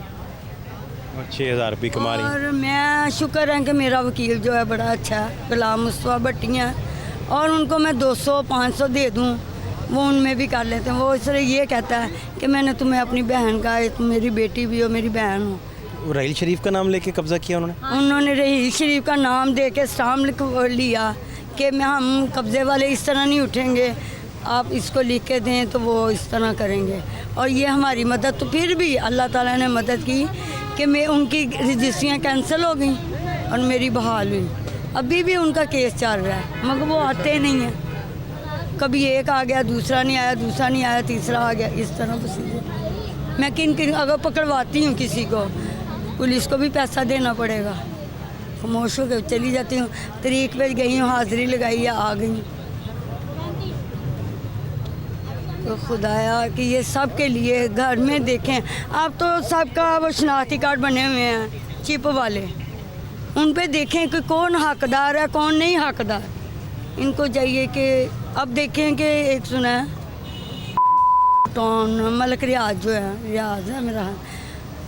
6,000 रुपये कमा रही हैं। और मैं शुक्र है कि मेरा वकील जो है बड़ा अच्छा है, गुलाम मुस्तफा भट्टी हैं, और उनको मैं 200-500 दे दूँ वो उनमें भी कर लेते हैं। वो इस तरह ये कहता है कि मैंने तुम्हें अपनी बहन का, तुम मेरी बेटी भी हो, मेरी बहन हो। रहील शरीफ का नाम लेके कब्जा किया उन्होंने रहील शरीफ का नाम दे के स्टाम्प लिख लिया कि हम कब्ज़े वाले इस तरह नहीं उठेंगे, आप इसको लिख के दें तो वो इस तरह करेंगे। और ये हमारी मदद, तो फिर भी अल्लाह ताला ने मदद की कि मैं उनकी रजिस्ट्रियाँ कैंसिल हो गई और मेरी बहाल हुई। अभी भी उनका केस चल रहा है, मगर वो आते नहीं हैं। कभी एक आ गया, दूसरा नहीं आया, दूसरा नहीं आया, तीसरा आ गया, इस तरह प्रोसीजर। मैं किन अगर पकड़वाती हूँ किसी को, पुलिस को भी पैसा देना पड़ेगा। खामोश होकर चली जाती हूँ, तरीक पे गई हूँ, हाजिरी लगाई है, आ गई। तो खुदाया कि ये सब के लिए घर में देखें, अब तो सबका वो शनाख्ती कार्ड बने हुए हैं चिप वाले, उन पे देखें कि कौन हकदार है कौन नहीं हकदार। इनको चाहिए कि अब देखें कि एक सुना है टाउन मलक रियाज जो है, रियाज है मेरा,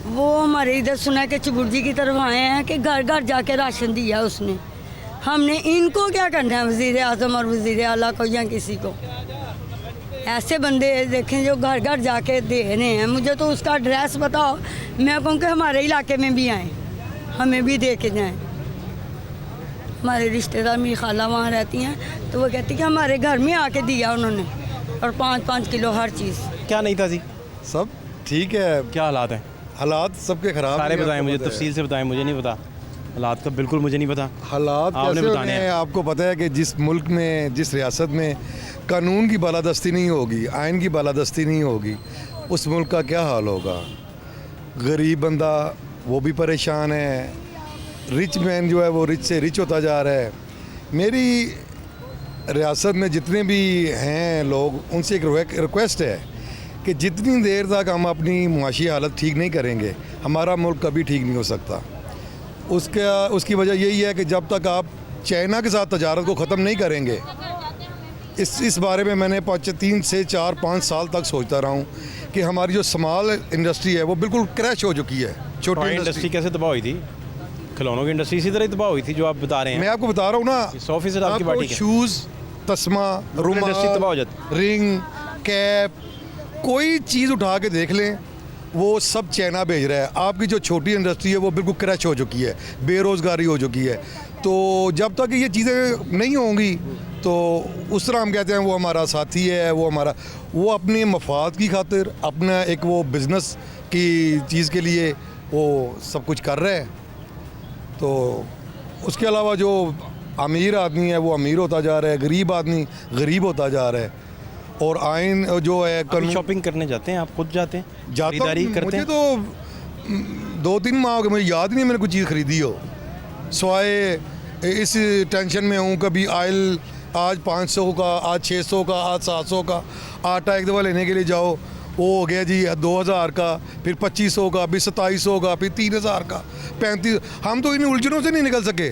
वो हमारे इधर सुना है कि चबुर्जी की तरफ आए हैं कि घर घर जाके राशन दिया उसने। हमने इनको क्या करना है, वज़ीर आज़म और वज़ीर आला को या किसी को? ऐसे बंदे देखें जो घर घर जाके दे रहे हैं। मुझे तो उसका एड्रेस बताओ, मैं कहूँ कि हमारे इलाके में भी आएँ, हमें भी दे के जाएँ। हमारे रिश्तेदार मेरी खाला वहाँ रहती हैं, तो वो कहती कि हमारे घर में आके दिया उन्होंने, और 5-5 किलो हर चीज़। क्या नहीं था जी? सब ठीक है। क्या हालात हैं? हालात सबके ख़राब सारे बताएं मुझे, तफसील से बताएं, मुझे नहीं पता हालात का, बिल्कुल मुझे नहीं पता। हालात आपने कैसे बताने होने हैं। हैं? आपको पता है कि जिस मुल्क में, जिस रियासत में कानून की बालादस्ती नहीं होगी, आइन की बालादस्ती नहीं होगी, उस मुल्क का क्या हाल होगा। गरीब बंदा वो भी परेशान है, रिच मैन जो है वो रिच से रिच होता जा रहा है। मेरी रियासत में जितने भी हैं लोग, उनसे एक रिक्वेस्ट है कि जितनी देर तक हम अपनी मुआशी हालत ठीक नहीं करेंगे, हमारा मुल्क कभी ठीक नहीं हो सकता। उसकी वजह यही है कि जब तक आप चाइना के साथ तजारत को ख़त्म नहीं करेंगे, इस बारे में मैंने 3 से 4-5 साल तक सोचता रहा हूँ कि हमारी जो स्मॉल इंडस्ट्री है वो बिल्कुल क्रैश हो चुकी है। छोटी इंडस्ट्री कैसे तबाह हुई थी? खिलौनों की इंडस्ट्री इसी तरह तबाह हुई थी जो आप बता रहे हैं। मैं आपको बता रहा हूँ ना, 100% आपकी बात ठीक है। शूज़, तस्मा, रुमाल, इंडस्ट्री तबाह हो जाती। रिंग, कैप, कोई चीज़ उठा के देख लें, वो सब चाइना भेज रहा है। आपकी जो छोटी इंडस्ट्री है वो बिल्कुल क्रैश हो चुकी है, बेरोज़गारी हो चुकी है। तो जब तक ये चीज़ें नहीं होंगी तो उस तरह हम कहते हैं वो हमारा साथी है, वो अपने मफाद की खातिर, अपना एक वो बिज़नेस की चीज़ के लिए वो सब कुछ कर रहे हैं। तो उसके अलावा जो अमीर आदमी है वो अमीर होता जा रहा है, गरीब आदमी गरीब होता जा रहा है। और आइन जो है कल शॉपिंग करने जाते हैं, आप खुद जाते हैं, खरीदारी करते हैं? मुझे तो 2-3 माह हो गए, मुझे याद नहीं मैंने कोई चीज़ ख़रीदी हो, स्वाए इस टेंशन में हूँ। कभी आयल आज 500 का, आज 600 का, आज 700 का। आटा एक दफ़ा लेने के लिए जाओ, वो हो गया जी 2000 का, फिर 2500 का, फिर 2700 का, फिर 3000 का, 35। हम तो इन उलझनों से नहीं निकल सके,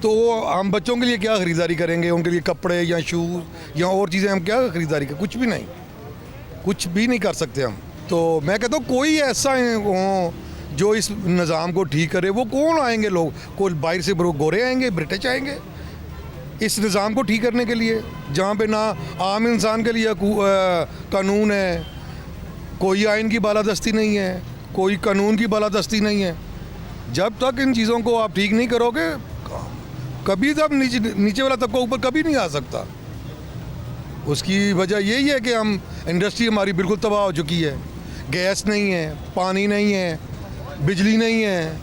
तो हम बच्चों के लिए क्या ख़रीदारी करेंगे? उनके लिए कपड़े या शूज़ या और चीज़ें हम क्या ख़रीदारी करें? कुछ भी नहीं, कुछ भी नहीं कर सकते हम। तो मैं कहता हूँ कोई ऐसा हो जो इस निज़ाम को ठीक करे। वो कौन आएंगे लोग? कोई बाहर से गोरे आएंगे, ब्रिटिश आएंगे? इस निज़ाम को ठीक करने के लिए, जहाँ पे ना आम इंसान के लिए कानून है, कोई आइन की बालादस्ती नहीं है, कोई कानून की बालादस्ती नहीं है। जब तक इन चीज़ों को आप ठीक नहीं करोगे, कभी तक नीचे वाला तबका ऊपर कभी नहीं आ सकता। उसकी वजह यही है कि हम इंडस्ट्री हमारी बिल्कुल तबाह हो चुकी है। गैस नहीं है, पानी नहीं है, बिजली नहीं है,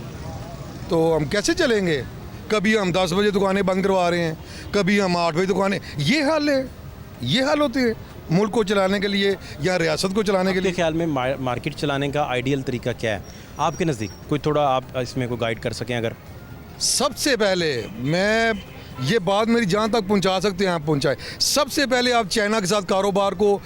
तो हम कैसे चलेंगे? कभी हम 10 बजे दुकानें बंद करवा रहे हैं, कभी हम 8 बजे दुकानें। ये हाल है, ये हाल होते हैं मुल्क को चलाने के लिए या रियासत को चलाने के लिए। ख्याल में मार्केट चलाने का आइडियल तरीका क्या है आपके नज़दीक? कोई थोड़ा आप इसमें कोई गाइड कर सकें अगर। सबसे पहले मैं ये बात मेरी जहाँ तक पहुँचा सकते हैं आप पहुँचाएं। सबसे पहले आप चाइना के साथ कारोबार को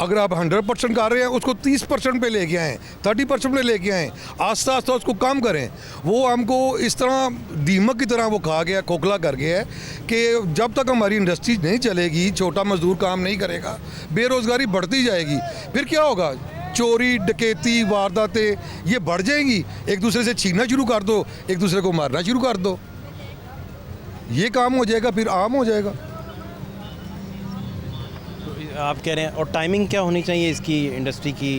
अगर आप 100% कर रहे हैं, उसको 30% पे लेके आएँ, 30% पे लेके आएँ, आस्ता आस्ता उसको कम करें। वो हमको इस तरह दीमक की तरह वो खा गया, खोखला कर गया है कि जब तक हमारी इंडस्ट्री नहीं चलेगी, छोटा मजदूर काम नहीं करेगा, बेरोज़गारी बढ़ती जाएगी। फिर क्या होगा? चोरी, डकैती, वारदातें ये बढ़ जाएंगी। एक दूसरे से छीनना शुरू कर दो, एक दूसरे को मारना शुरू कर दो, ये काम हो जाएगा, फिर आम हो जाएगा। आप कह रहे हैं, और टाइमिंग क्या होनी चाहिए इसकी, इंडस्ट्री की,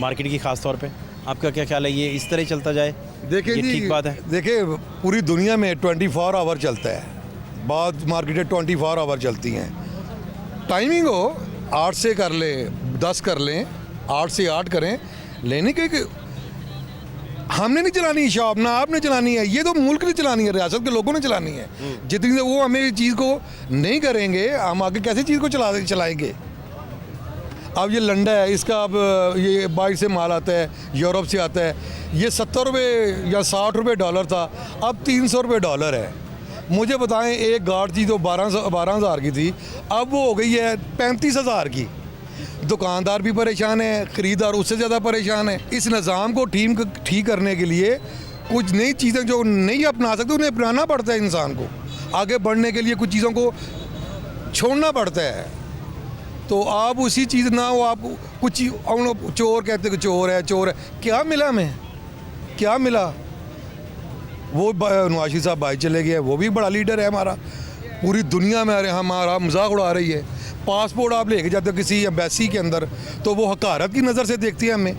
मार्केट की ख़ास तौर पे? आपका क्या ख्याल है? ये इस तरह चलता जाए? देखिए ये जी, ठीक बात है? देखिए पूरी दुनिया में 24 आवर चलता है, बाद मार्केटें 24 आवर चलती हैं। टाइमिंग हो 8 से कर लें, 10 कर लें, 8 से 8 करें, लेने के हमने नहीं चलानी शॉप, ना आपने चलानी है, ये तो मुल्क ने चलानी है, रियासत के लोगों ने चलानी है। जितनी देर वो हमें चीज़ को नहीं करेंगे, हम आगे कैसे चीज़ को चलाएंगे? अब ये लंडा है, इसका अब ये बाहर से माल आता है, यूरोप से आता है, ये 70 रुपये या 60 रुपये डॉलर था, अब 300 रुपये डॉलर है। मुझे बताएं, एक गार्ड थी तो 12,000 की थी, अब वो हो गई है 35,000 की। दुकानदार भी परेशान है, ख़रीदार उससे ज़्यादा परेशान है। इस निज़ाम को ठीक करने के लिए कुछ नई चीज़ें जो नहीं अपना सकते, उन्हें अपनाना पड़ता है। इंसान को आगे बढ़ने के लिए कुछ चीज़ों को छोड़ना पड़ता है। तो आप उसी चीज़ ना हो, आप कुछ चोर कहते कि चोर है, चोर है, क्या मिला हमें? क्या मिला? वो नवाशी साहब भाई चले गए, वो भी बड़ा लीडर है हमारा, पूरी दुनिया में हमारा मजाक उड़ा रही है। पासपोर्ट आप लेके जाते हो किसी एम्बेसी के अंदर, तो वो हकारत की नज़र से देखती है हमें।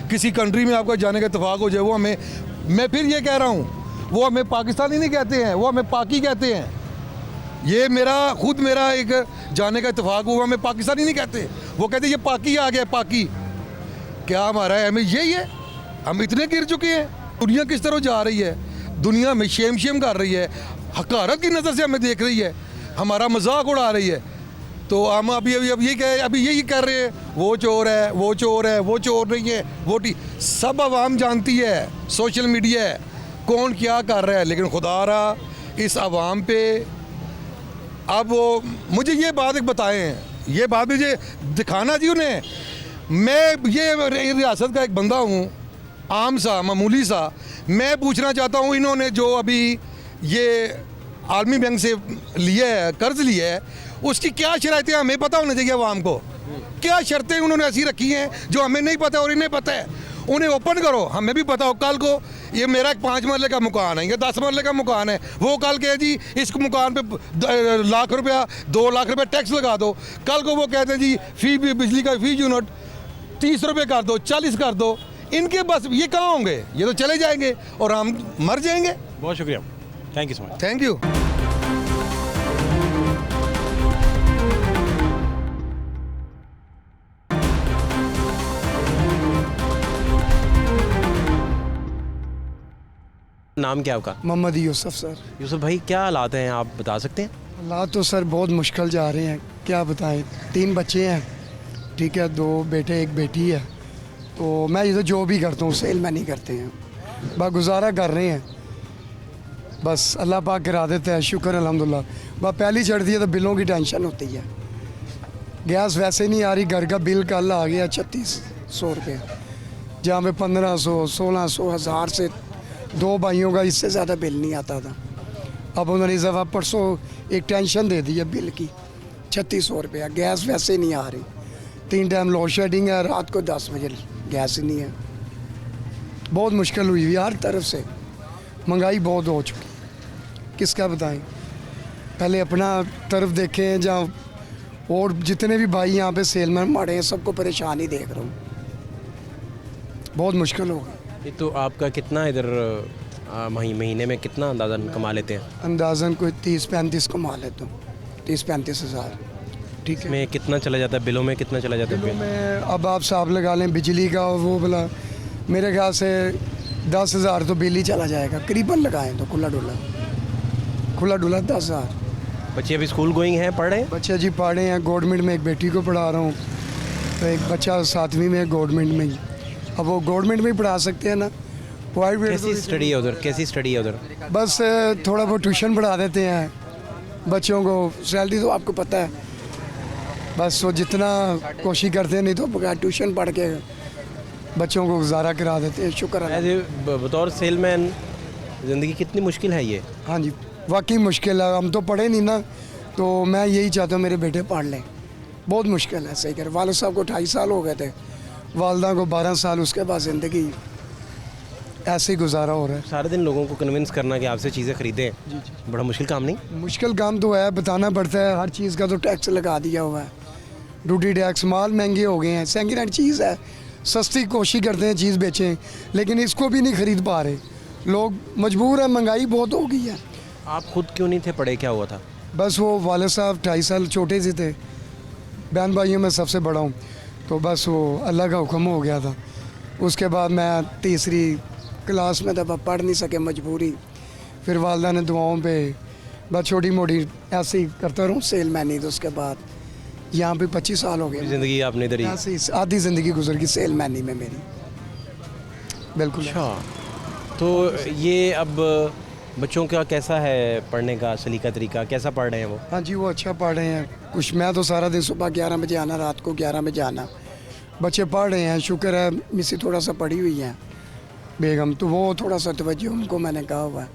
किसी कंट्री में आपका जाने का इत्तेफाक हो जाए, वो हमें, मैं फिर ये कह रहा हूँ, वो हमें पाकिस्तानी नहीं कहते हैं, वो हमें पाकी कहते हैं। ये मेरा एक जाने का इत्तेफाक हुआ, हमें पाकिस्तानी नहीं कहते, वो कहते ये पाकी आ गया, पाकी। क्या हमारा है? हमें यही है, हम इतने गिर चुके हैं। दुनिया किस तरह जा रही है, दुनिया में शेम कर रही है, हकारत की नज़र से हमें देख रही है, हमारा मजाक उड़ा रही है। तो हम अभी यही कर रहे हैं, वो चोर है, वो चोर है, वो चोर नहीं है, वो सब आवाम जानती है, सोशल मीडिया है, कौन क्या कर रहा है। लेकिन खुदा रहा इस आवाम पे, अब वो मुझे ये बात एक बताएं, ये बात मुझे दिखाना जी उन्हें। मैं ये रियासत का एक बंदा हूँ, आम सा, मामूली सा। मैं पूछना चाहता हूँ, इन्होंने जो अभी ये आलमी बैंक से लिया है, कर्ज लिया है, उसकी क्या शर्तें हमें पता होना चाहिए आवाम को। क्या शर्तें उन्होंने ऐसी रखी हैं जो हमें नहीं पता और इन्हें पता है। उन्हें ओपन करो, हमें भी पता हो। कल को ये मेरा एक 5 मरले का मकान है, ये 10 मरले का मकान है, वो कल कहे जी इस मकान पे लाख रुपया, 2 लाख रुपया टैक्स लगा दो। कल को वो कहते हैं जी बिजली का फी यूनिट 30 रुपये कर दो, 40 कर दो। इनके बस ये कहाँ होंगे? ये तो चले जाएंगे और हम मर जाएंगे। बहुत शुक्रिया, thank you so much. Thank you. नाम क्या आपका? मोहम्मद यूसुफ सर। यूसुफ भाई, क्या हालात हैं, आप बता सकते हैं? हालात तो सर बहुत मुश्किल जा रहे हैं, क्या बताएं। 3 बच्चे हैं, ठीक है, 2 बेटे 1 बेटी है। तो मैं इधर जो भी करता हूँ सेल में नहीं करते हैं, बस गुजारा कर रहे हैं, बस अल्लाह पाक करा देता है, शुक्र अल्हम्दुलिल्लाह। बस पहली चढ़ती है तो बिलों की टेंशन होती है। गैस वैसे नहीं आ रही, घर का बिल कल आ गया 3600 रुपये, जहाँ पे 1500, 1600, 1000 से 2 भाइयों का इससे ज़्यादा बिल नहीं आता था। अब उन्होंने इस दफ़ा परसों एक टेंशन दे दी है बिल की, 3600 रुपया। गैस वैसे नहीं आ रही, 3 टाइम लोड शेडिंग है, रात को 10 बजे गैस नहीं है। बहुत मुश्किल हुई हुई हर तरफ से, महंगाई बहुत हो चुकी, किसका बताएं। पहले अपना तरफ देखें, जहाँ और जितने भी भाई यहाँ पे सेलमैन मारे हैं सबको परेशान ही देख रहा हूँ, बहुत मुश्किल होगा। ये तो आपका कितना इधर महीने में कितना अंदाज़न कमा लेते हैं? अंदाज़न कोई 30-35 कमा लेता हूँ, 30-35 हज़ार। ठीक है, में कितना चला जाता है? बिलों में कितना चला जाता है? बिलों में अब आप साहब लगा लें बिजली का और वो बोला, मेरे ख्याल से 10,000 तो बिल ही चला जाएगा, करीबन लगाएं तो खुला डुला 10,000। बच्चे अभी स्कूल गोइंग हैं, पढ़ रहे हैं? बच्चे जी पढ़ रहे हैं, गवर्नमेंट में एक बेटी को पढ़ा रहा हूँ, तो एक बच्चा 7वीं में है गवर्नमेंट में ही। अब वो गवर्नमेंट में ही पढ़ा सकते हैं ना, प्राइवेट कैसी स्टडी है उधर? कैसी स्टडी है उधर? बस थोड़ा बहुत ट्यूशन पढ़ा देते हैं बच्चों को, सैलरी तो आपको पता है, बस वो जितना कोशिश करते हैं, नहीं तो बगैर ट्यूशन पढ़ के बच्चों को गुजारा करा देते हैं। शुक्र है। बतौर सेलमैन ज़िंदगी कितनी मुश्किल है ये? हाँ जी, वाकई मुश्किल है, हम तो पढ़े नहीं ना, तो मैं यही चाहता हूँ मेरे बेटे पढ़ लें, बहुत मुश्किल है। सही कर, वालिद साहब को 28 साल हो गए थे, वालदा को 12 साल, उसके बाद ज़िंदगी ऐसे ही गुजारा हो रहा है। सारे दिन लोगों को कन्विंस करना कि आपसे चीज़ें खरीदें, बड़ा मुश्किल काम नहीं? मुश्किल काम तो है, बताना पड़ता है, हर चीज़ का तो टैक्स लगा दिया हुआ है, ड्यूटी टैक्स, माल महंगे हो गए हैं, सेकेंड हैंड चीज़ है, सस्ती कोशिश करते हैं चीज़ बेचें, लेकिन इसको भी नहीं ख़रीद पा रहे, लोग मजबूर हैं, महंगाई बहुत हो गई है। आप खुद क्यों नहीं थे पढ़े, क्या हुआ था? बस वो वालिद साहब 2.5 साल छोटे से थे, बहन भाइयों में सबसे बड़ा हूँ, तो बस वो अल्लाह का हुक्म हो गया था। उसके बाद मैं 3री क्लास में था, पढ़ नहीं सके, मजबूरी, फिर वालदा ने दुआओं पे बस छोटी मोटी ऐसे ही करता रहूँ, सेलमैनी। तो उसके बाद यहाँ पे 25 साल हो गए, ज़िंदगी आपने इधर ही? ऐसे ही आधी ज़िंदगी गुजर गई सेलमैनी में मेरी, बिल्कुल। अच्छा, तो ये अब बच्चों का कैसा है पढ़ने का सलीका तरीका, कैसा पढ़ रहे हैं वो? हाँ जी, वो अच्छा पढ़ रहे हैं कुछ। मैं तो सारा दिन सुबह 11 बजे आना, रात को 11 बजे आना, बच्चे पढ़ रहे हैं, शुक्र है। मिसी थोड़ा सा पढ़ी हुई है बेगम, तो वो थोड़ा सा तवज्जो उनको मैंने कहा हुआ है,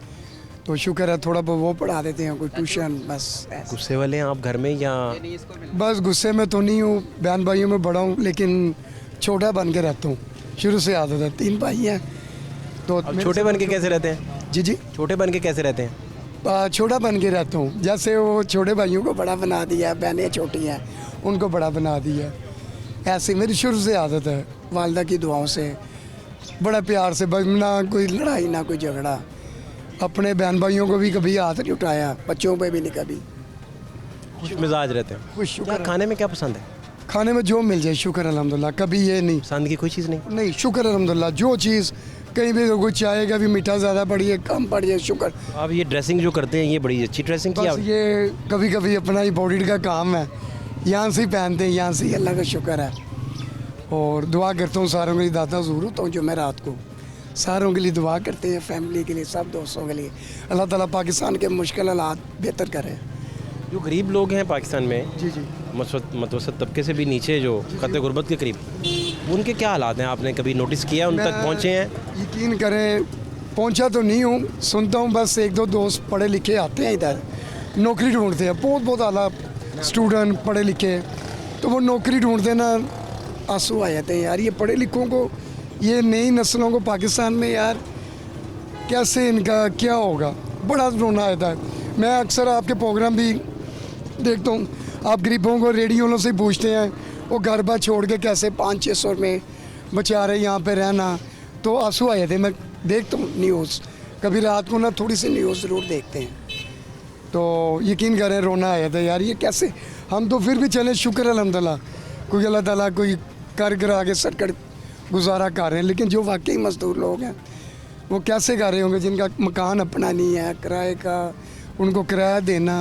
तो शुक्र है, थोड़ा बहुत वो पढ़ा देते हैं, कोई ट्यूशन, बस। गुस्से वाले हैं आप घर में या? बस गुस्से में तो नहीं हूँ, बहन भाइयों में बड़ा हूँ, लेकिन छोटा बन के रहता हूँ, शुरू से आदत है। 3 भाई हैं, तो छोटे बन के कैसे रहते हैं? जी, छोटे बन के कैसे रहते हैं? छोटा बन के रहता हूँ, जैसे वो छोटे भाइयों को बड़ा बना दिया, बहनें छोटी हैं उनको बड़ा बना दिया, ऐसे मेरी शुरू से आदत है। वालदा की दुआओं से बड़ा प्यार से, बस ना कोई लड़ाई ना कोई झगड़ा, अपने बहन भाइयों को भी कभी हाथ नहीं उठाया, बच्चों पे भी नहीं कभी। खुश मिजाज रहते हैं? खुश। क्या खाने में क्या पसंद है? खाने में जो मिल जाए, शुक्र अल्हम्दुलिल्लाह, कभी ये नहीं पसंद की कोई चीज़ नहीं? नहीं, शुक्र अल्हम्दुलिल्लाह, जो चीज़ कहीं भी कोई चाहे का भी मीठा ज़्यादा पड़ी है, कम पड़ी है, शुक्र। आप ये ड्रेसिंग जो करते हैं, ये बड़ी अच्छी ड्रेसिंग की बस ये कभी कभी अपना ही बॉडी का काम है, यहाँ से ही पहनते हैं, यहाँ से ही, अल्लाह का शुक्र है। और दुआ करता हूँ सारों के लिए, दाता ज़रूर होता हूँ जो मैं रात को सारों के लिए दुआ करते हैं, फैमिली के लिए, सब दोस्तों के लिए, अल्लाह ताला पाकिस्तान के मुश्किल हालात बेहतर करे। जो गरीब लोग हैं पाकिस्तान में, जी जी, मतवसत तबके से भी नीचे, जो खत गुर्बत के करीब, उनके क्या हालात हैं? आपने कभी नोटिस किया, उन तक पहुँचे हैं? यकीन करें, पहुँचा तो नहीं हूँ, सुनता हूँ, बस 1-2 दोस्त पढ़े लिखे आते हैं इधर, नौकरी ढूंढते हैं, बहुत आला स्टूडेंट पढ़े लिखे, तो वो नौकरी ढूंढते ना, आंसू आ जाते हैं यार, ये पढ़े लिखों को, ये नई नस्लों को पाकिस्तान में यार कैसे, इनका क्या होगा, बड़ा रोना आता है। मैं अक्सर आपके प्रोग्राम भी देखता हूँ, आप गरीबों को रेडियो से पूछते हैं, वो घर बार छोड़ के कैसे 500-600 में बेचारे यहाँ पे रहना, तो आंसू आ जाते हैं। मैं देखता हूँ न्यूज़, कभी रात को ना थोड़ी सी न्यूज़ ज़रूर देखते हैं, तो यकीन करें रोना आ जाता है यार, ये कैसे। हम तो फिर भी चले, शुक्र अल्हम्दुलिल्लाह, कोई अल्लाह ताला कोई कर करा के सटकट गुजारा कर रहे हैं, लेकिन जो वाकई मजदूर लोग हैं वो कैसे कर रहे होंगे, जिनका मकान अपना नहीं है, किराए का, उनको किराया देना,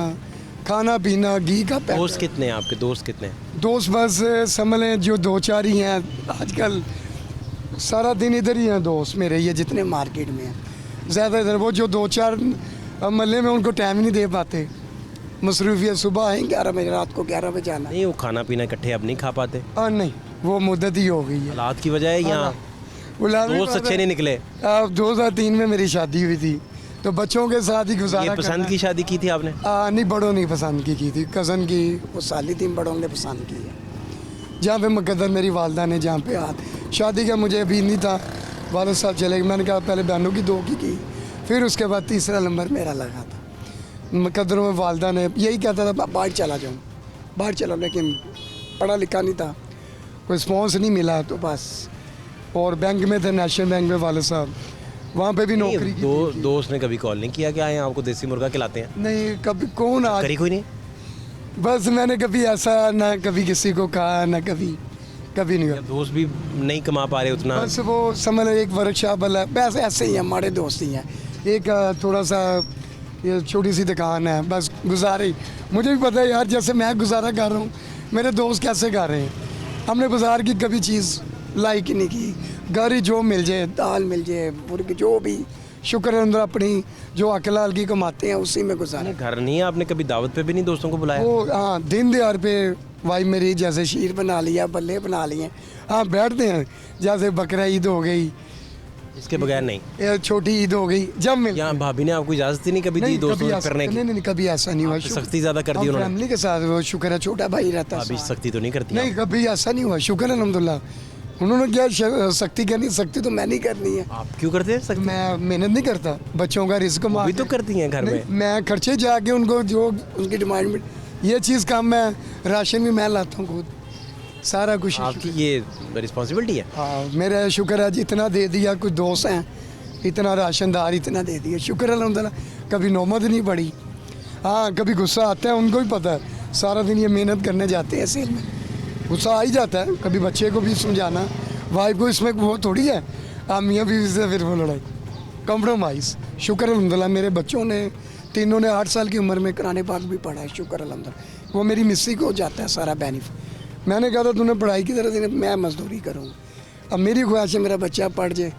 खाना पीना, घी का पैसा। दोस्त कितने हैं आपके? दोस्त कितने हैं? दोस्त बस समझ लें जो 2-4 ही हैं आजकल, सारा दिन इधर ही हैं दोस्त मेरे, ये जितने मार्केट में हैं, ज़्यादा इधर। वो जो 2-4 महल्ले में, उनको टाइम नहीं दे पाते, मसरूफियत, सुबह आए 11 बजे, रात को 11 बजे आना। नहीं, वो खाना पीना इकट्ठे अब नहीं खा पाते? नहीं, वो मुद्दत ही हो गई है, हालात की वजह है, या दोस्त अच्छे नहीं निकले? 2003 में मेरी शादी हुई थी, तो बच्चों के साथ ही गुजारा। ये पसंद की शादी की थी आपने? नहीं, बड़ों ने पसंद की थी, कज़न की वो साली थी, बड़ों ने पसंद की है, जहाँ पे मुकद्दर मेरी वालदा ने जहाँ पे हाथ, शादी का मुझे अभी नहीं था, वालिद साहब चले गए, मैंने कहा पहले बहनों की 2 की, फिर उसके बाद तीसरा नंबर मेरा लगा था, मुकद्दरों में वालदा ने यही कहता था मैं बाहर चला जाऊँ, बाहर चला, लेकिन पढ़ा लिखा नहीं था, कोई रिस्पॉन्स नहीं मिला तो बस। और बैंक में थे, नेशनल बैंक में वाले साहब, वहाँ पे भी नौकरी की थी। दोस्त ने कभी कॉल नहीं किया कि आए आपको देसी मुर्गा खिलाते हैं? नहीं, कभी कौन आज करी कोई नहीं? बस मैंने कभी ऐसा ना कभी किसी को कहा ना कभी नहीं हुआ। दोस्त भी नहीं कमा पा रहे उतना? बस वो समझ लो एक वर्कशॉप वाला, बस ऐसे ही है, हमारे दोस्त ही हैं। एक थोड़ा सा ये छोटी सी दुकान है, बस गुजारे। मुझे भी पता है यार, जैसे मैं गुजारा कर रहा हूँ, मेरे दोस्त कैसे कर रहे हैं। हमने बाजार की कभी चीज़ लाइक ही नहीं की, घर ही जो मिल जाए, दाल मिल जाए, मुर्गी, जो भी, शुक्र है अंदर अपनी जो अकेला हल्की कमाते हैं उसी में गुजारा। घर नहीं है? आपने कभी दावत पे भी नहीं दोस्तों को बुलाया? वो हाँ, दिन दहाड़ पे वाई मेरी जैसे शीर बना लिया, बल्ले बना लिए, हाँ बैठते हैं, जैसे बकरा ईद हो गई, इसके बगैर नहीं? ये छोटी ईद हो गई, जब मिल। यहाँ भाभी ने आपको इजाज़त ही नहीं कभी दी दोस्तों को करने की? नहीं, कभी ऐसा नहीं हुआ। सख्ती ज़्यादा कर दी उन्होंने? फैमिली के साथ, वो शुक्र है छोटा भाई रहता है। भाभी सख्ती तो नहीं करती? नहीं, कभी ऐसा नहीं हुआ, शुक्र है अल्हम्दुलिल्लाह। उन्होंने क्या सख्ती करनी, सख्ती तो मैं नहीं करनी है। आप क्यों करते हैं सख्ती? मैं मेहनत नहीं करता, बच्चों का रिस्क भी तो करती हैं घर में। मैं खर्चे जाके उनको जो उनकी डिमांड में, ये चीज़ काम, मैं राशन भी मैं लाता हूँ खुद, सारा कुछ आपकी ये रिस्पॉन्सिबिलिटी है? हाँ, मेरा शुक्र है जितना दे दिया, कुछ दोस्त हैं इतना राशनदार इतना दे दिया, शुक्र अल्हम्दुलिल्लाह। कभी नौमत नहीं पड़ी। हाँ, कभी गुस्सा आता है, उनको भी पता है, सारा दिन ये मेहनत करने जाते हैं सेल में, गुस्सा आ ही जाता है। कभी बच्चे को भी समझाना, वाइफ को, इसमें वो थोड़ी है आप मियाँ बीवी से फिर वो लड़ाई, कम्प्रोमाइज़। शुक्र अल्हम्दुलिल्लाह मेरे बच्चों ने तीनों ने 8 साल की उम्र में कुरान पाक भी पढ़ा है, शुक्र अल्हम्दुलिल्लाह। वो मेरी मिस्सी को जाता है सारा बेनिफिट। मैंने कहा था तूने पढ़ाई की तरह देने, मैं मजदूरी करूँगा। अब मेरी ख्वाहिश है मेरा बच्चा पढ़ जाए,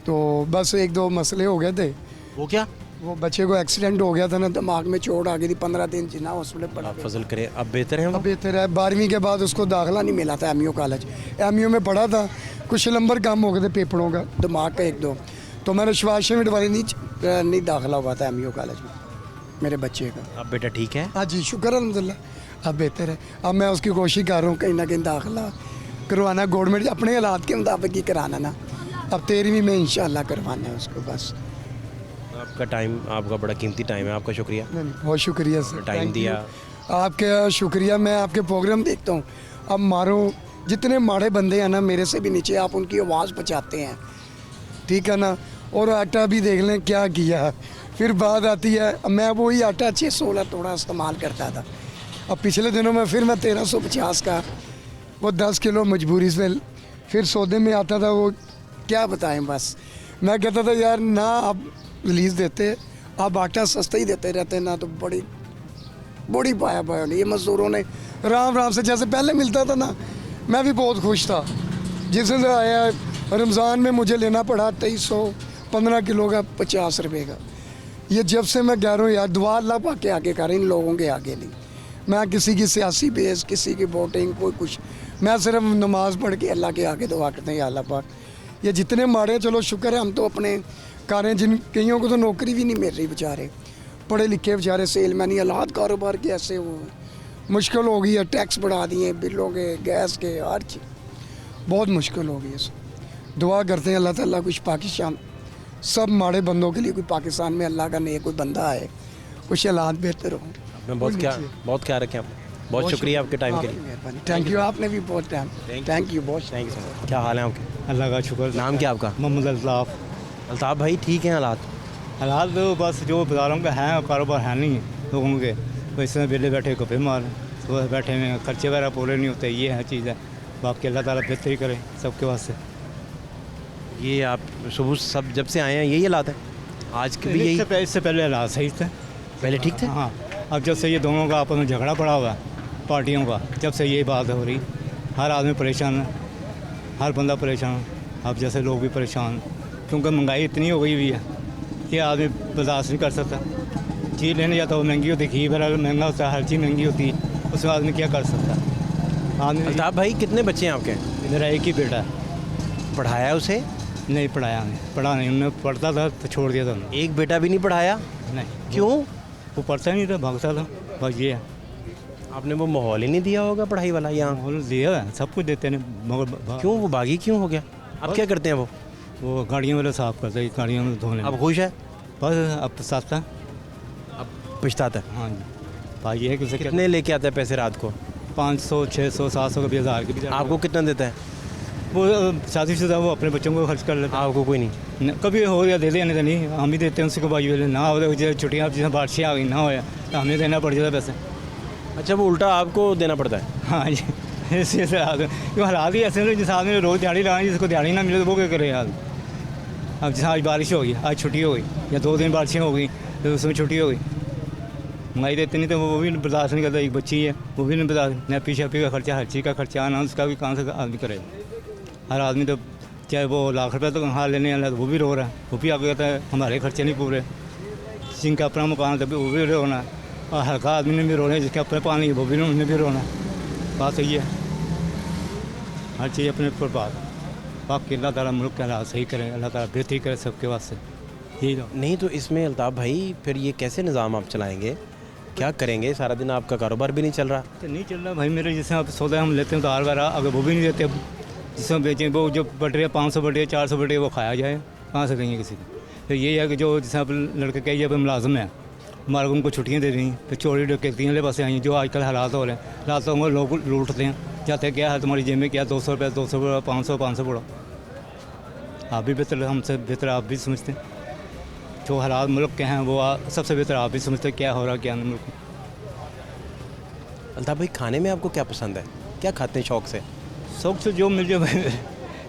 तो बस 1-2 मसले हो गए थे। वो क्या? वो बच्चे को एक्सीडेंट हो गया था ना, दिमाग में चोट आ गई थी, 15 दिन जिन्ना हॉस्पिटल पड़ा। फजल करे, अब बेहतर है? अब बेहतर है। 12वीं के बाद उसको दाखिला नहीं मिला था एमयू कॉलेज, एमयू में पढ़ा था, कुछ नंबर कम हो गए थे पेपरों का, दिमाग का 1-2, तो मैंने शिवाश्रम वाली नहीं दाखिला हुआ था एमयू कॉलेज में मेरे बच्चे का। अब बेटा ठीक है? हाँ जी, शुक्र अल्हम्दुलिल्लाह, अब बेहतर है। अब मैं उसकी कोशिश कर रहा हूँ कहीं ना कहीं दाखिला करवाना, गवर्नमेंट अपने हालात के मुताबिक ही कराना ना। अब 13वीं में इंशाल्लाह करवाना है उसको। बस आपका टाइम, आपका बड़ा कीमती टाइम है, आपका शुक्रिया। नहीं, बहुत शुक्रिया सर, टाइम दिया आपका शुक्रिया। मैं आपके प्रोग्राम देखता हूँ, अब मारो जितने माड़े बंदे हैं ना, मेरे से भी नीचे, आप उनकी आवाज़ बचाते हैं, ठीक है ना। और आटा भी देख लें क्या किया, फिर बात आती है, मैं वही आटा 616 थोड़ा इस्तेमाल करता था। अब पिछले दिनों में फिर मैं 1350 का, वो 10 किलो मजबूरी से फिर सौदे में आता था। वो क्या बताएं, बस मैं कहता था यार ना आप रिलीज़ देते, आप आटा सस्ता ही देते रहते ना, तो बड़ी पाया नहीं। ये मज़दूरों ने राम से जैसे पहले मिलता था ना, मैं भी बहुत खुश था। जिस दिन से आया रमज़ान में मुझे लेना पड़ा 2315 किलो का 50 रुपये का। ये जब से मैं कह रहा हूँ यार, दुआ अल्लाह पाक के आगे कर, इन लोगों के आगे नहीं। मैं किसी की सियासी बेस, किसी की वोटिंग, कोई कुछ, मैं सिर्फ नमाज़ पढ़ के अल्लाह के आगे दुआ करते हैं, या अल्लाह पाक ये जितने माड़े, चलो शुक्र है हम तो अपने कारें, जिन कईयों को तो नौकरी भी नहीं मिल रही, बेचारे पढ़े लिखे बेचारे सेलमैन ही, हालात कारोबार के ऐसे वो मुश्किल हो गई है, टैक्स बढ़ा दिए, बिलों के, गैस के, हर चीज़ बहुत मुश्किल हो गई है। दुआ करते हैं अल्लाह ताला कुछ पाकिस्तान, सब माड़े बंदों के लिए कोई पाकिस्तान में अल्लाह का नहीं कोई बंदा आए, कुछ हालात बेहतर हो। मैं बहुत ख्याल रखें आप। बहुत शुक्रिया आपके टाइम के लिए। थैंक यू, आपने भी बहुत टाइम, थैंक यू, बहुत थैंक यू सर। क्या हाल है आपके? अल्लाह का शुक्र। नाम क्या आपका? मोहम्मद अल्ताफ़। अल्ताफ़ भाई, ठीक हैं हालात? हालात तो बस जो बाज़ारों का है, कारोबार है नहीं लोगों के, तो इसमें बेले बैठे कपड़े मार, सुबह बैठे हुए, खर्चे वगैरह पूरे नहीं होते, ये है चीज़ है। बाकी अल्लाह ताला बेहतरी करे सबके वास्ते। ये आप सुबह सब जब से आए हैं यही हालात है? आज के भी यही? इससे पहले हालात सही थे, पहले ठीक थे। हाँ, अब जब से ये दोनों का आपस में झगड़ा पड़ा हुआ है पार्टियों का, जब से यही बात हो रही, हर आदमी परेशान है, हर बंदा परेशान, अब जैसे लोग भी परेशान, क्योंकि महंगाई इतनी हो गई हुई है कि आदमी बर्दाश्त नहीं कर सकता। चीज़ लेने जाता वो महंगी होती, घी भरा महंगा होता है, हर चीज़ महंगी होती है, उसमें आदमी क्या कर सकता है आदमी। अल्ताफ़ भाई, कितने बच्चे हैं आपके? मेरा एक ही बेटा है। पढ़ाया उसे? नहीं पढ़ाया, पढ़ा नहीं, उन्होंने पढ़ता था तो छोड़ दिया था उन्होंने। एक बेटा भी नहीं पढ़ाया? नहीं। क्यों? वो पढ़ता ही नहीं था, भागता था, बस ये है। आपने वो माहौल ही नहीं दिया होगा पढ़ाई वाला? यहाँ माहौल दिया है, सब कुछ देते हैं, मगर क्यों वो बागी क्यों हो गया? अब क्या करते हैं वो गाड़ियों वाले साफ करते हैं, गाड़ियों में धोने। अब खुश है? बस अब सस्ता। अब पछताता है? हाँ जी भाई ये है कि उसे कितने लेके आता है पैसे रात को? 500 600 700 कभी 1000 के भी आपको कितना देता है? वो शादीशुदा वो अपने बच्चों को खर्च कर लेता है। आपको कोई नहीं? कभी हो गया दे देने तो नहीं, हम ही देते हैं उसको भाई वाले ना हो जैसे छुट्टियाँ जैसे बारिशें आ गई ना होया तो हमें देना पड़ जाता पैसे। अच्छा, वो उल्टा आपको देना पड़ता है? हाँ जी ऐसे क्यों हालात ही ऐसे हैं, जिस आदमी ने रोज़ दिहाड़ी लगानी जिसको दिहाड़ी ना मिले तो वो क्या करे यार। अब जैसे आज बारिश हो गई, आज छुट्टी हो गई, या 2 दिन बारिशें हो गई तो उसमें छुट्टी हो गई, महंगाई देते नहीं तो वो भी बर्दाश्त नहीं करता। एक बच्ची है वो भी नहीं बर्दाश्त, नैपी शैपी का खर्चा, हर चीज़ का खर्चा आना, उसका भी कहाँ से आदमी करेगा। हर आदमी तो चाहे वो लाख रुपये तो हाथ लेने वाला है तो वो भी रो रहा है, वो भी आगे कहता है हमारे खर्चे नहीं पूरे। जिनका अपना मकान था वो भी रोना है, और हल्का आदमी ने भी रोना है, जिसके अपने पानी वो भी उन्होंने भी रोना है। बात सही है, हर चीज़ अपने ऊपर बात। बाकी अल्लाह ताला मुल्क के हालात सही करें, अल्लाह ताला बेहतरी करे सबके वास्ते। यही नहीं तो इसमें अल्ताफ़ भाई फिर ये कैसे निज़ाम आप चलाएँगे, क्या करेंगे? सारा दिन आपका कारोबार भी नहीं चल रहा। तो नहीं चल रहा भाई मेरे, जैसे आप सौदा हम लेते हैं तो हर बार अगर वो भी नहीं देते, जिसमें बेचें वो जो बट रहे 500 बटे 400 बटे वो खाया जाए, कहाँ से देंगे किसी को। तो ये है कि जो जैसे आप लड़के कही जब मुलाजम है, हमारे को उनको छुट्टियाँ दे रही, फिर चोरी डकैतियाँ वाले पास आई, जो आजकल हालात हो रहे हैं, रातों में लोग लूटते हैं, जाते क्या है तुम्हारी जेब में क्या 200 रुपये 200 रुपये 500 पड़ो। आप भी बेहतर, हमसे बेहतर आप भी समझते हैं जो हालात मुल्क के हैं, वो सबसे बेहतर आप भी समझते हैं क्या हो रहा क्या नहीं मुल्क में। अल्ताफ़ भाई खाने में आपको क्या पसंद है, क्या खाते हैं शौक़ से? शौक़ से जो मिल जाए भाई,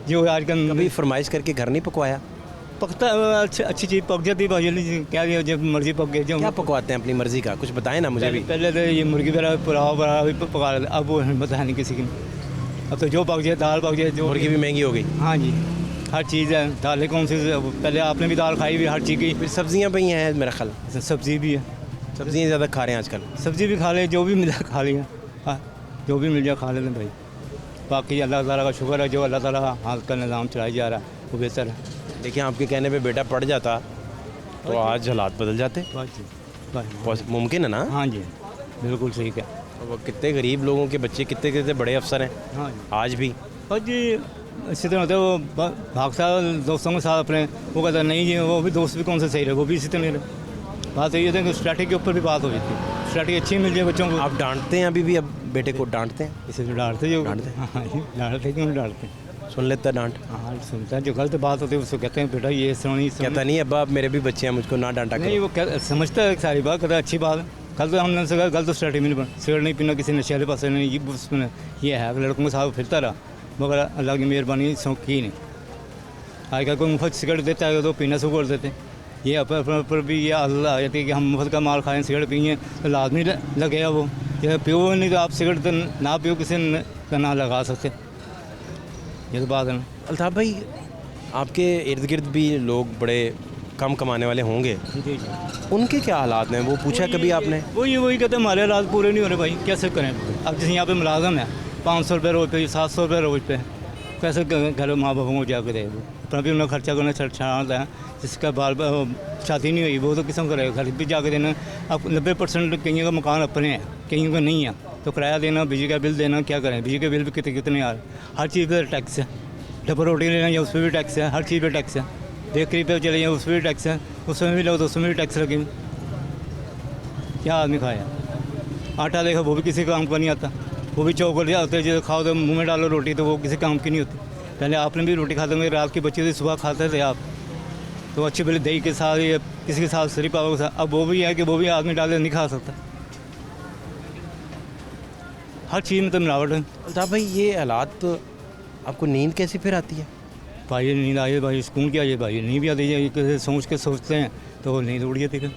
जो आजकल कभी फरमाइश करके घर नहीं पकवाया? पकता अच्छी चीज़ पक जाती है भाई, क्या जब मर्जी पक गई। जो क्या पकवाते हैं अपनी मर्ज़ी का, कुछ बताएं ना मुझे भी। पहले तो ये मुर्गी वगैरह पुलाव वगैरह भी पका लेते, अब वो पता नहीं किसी की। अब तो जो पक जाए, दाल पक जाए, जो मुर्गी भी महंगी हो गई। हाँ जी, हर चीज़ है, दालें कौन सी, पहले आपने भी दाल खाई हुई हर चीज़ की। फिर सब्ज़ियाँ भी हैं मेरा ख्याल, सब्ज़ी भी है, सब्ज़ियाँ ज़्यादा खा रहे हैं आजकल। सब्ज़ी भी खा लें, जो भी मिला खा लिया, हाँ जो भी मिल जाए खा लेते भाई। बाकी अल्लाह ताला का शुक्र है, जो अल्लाह ताला हाथ का निज़ाम चलाई जा रहा है वो बेहतर है। देखिए आपके कहने पे बेटा पड़ जाता तो आज हालात बदल जाते, मुमकिन है ना? हाँ जी बिल्कुल सही है। वो कितने गरीब लोगों के बच्चे, कितने कितने बड़े अफसर हैं। हाँ आज भी और जी इसी तरह होता है, वो भागता दोस्तों के साथ अपने, वो कहता नहीं जी वो भी दोस्त भी कौन से सही रहे, वो भी इसी तरह रहे। बात यही होती है कि स्ट्रैटेजी के ऊपर भी बात हो जाती है, स्ट्रैटेजी अच्छी मिल जाए बच्चों को। आप डांटते हैं अभी भी, अब बेटे को डांटते हैं? इसे डांटते जो डांटते हैं, हाँ जी डांटते क्यों नहीं डांटते, सुन लेता है डांट? हाँ सुनता है, जो गलत बात होती है उसको कहते हैं बेटा ये सुनी। कहता नहीं अब्बा मेरे भी बच्चे हैं, मुझको ना डांटा नहीं, वो समझता है सारी बात, कहता है अच्छी बात है। कल तो हमने से गलत स्ट्रैटेजी नहीं बना, सिगरेट नहीं पीना, किसी नशे वाले पास नहीं, ये उसमें ये है लड़कों के साथ फिरता रहा, मगर अल्लाह की मेहरबानी शौक की नहीं। आजकल कोई मुफ्त सिगरेट देता है तो पीना शुरू कर देते, ये अपने ऊपर भी ये अल्लाह आ जाती है कि हम मुफ्त का माल खाएं, सिगरेट पिए तो लाजमी लगेगा वो, जैसे पियो नहीं तो आप सिगरेट तो ना पियो, किसी का ना लगा सकते, ये तो बात है ना। अल्ताफ़ भाई आपके इर्द गिर्द भी लोग बड़े कम कमाने वाले होंगे, जी, उनके क्या हालात हैं, वो पूछा कभी आपने? वही कहते हैं हमारे हालात पूरे नहीं हो रहे भाई, कैसे करें। अब जैसे यहाँ पे मुलाजम है 500 रुपये रोज पे, 700 रुपये रोज पे, कैसे घर माँ बापों को जाकर दे, अपना भी उन्हें खर्चा करना छाड़ता है, जिसका बाल शादी नहीं हुई वो तो किस्म करेगा, घर भी जाकर देना। अब 90% कहीं का मकान अपने हैं, कहीं का नहीं है, तो किराया देना, बिजली का बिल देना, क्या करें, बिजली के बिल भी कितने आ रहे, हर चीज़ पर टैक्स है, डबल रोटी लेना या उस पर भी टैक्स है, हर चीज़ पर टैक्स है, बेकरी पे चले जाए उस पर भी टैक्स है, उसमें भी लो तो उसमें भी टैक्स लगे, क्या आदमी खाया। आटा देखो वो भी किसी काम का नहीं आता, वो भी चौकर जाते जो खाओ तो मुंह में डालो रोटी तो वो किसी काम की नहीं होती। पहले आपने भी रोटी खाते होंगे, रात की बच्ची थी सुबह खाते थे आप, तो अच्छी भले दही के साथ या किसी के साथ सरी पाव के साथ, अब वो भी है कि वो भी आदमी डाले नहीं खा सकता, हर चीज़ में तो मिलावट है। अल्ताफ़ भाई ये हालात आपको नींद कैसी फिर आती है? भाई नींद आई भाई, सुकून क्या है भाई, नींद भी आती है, सोच के सोचते हैं तो नींद उड़ जाती है।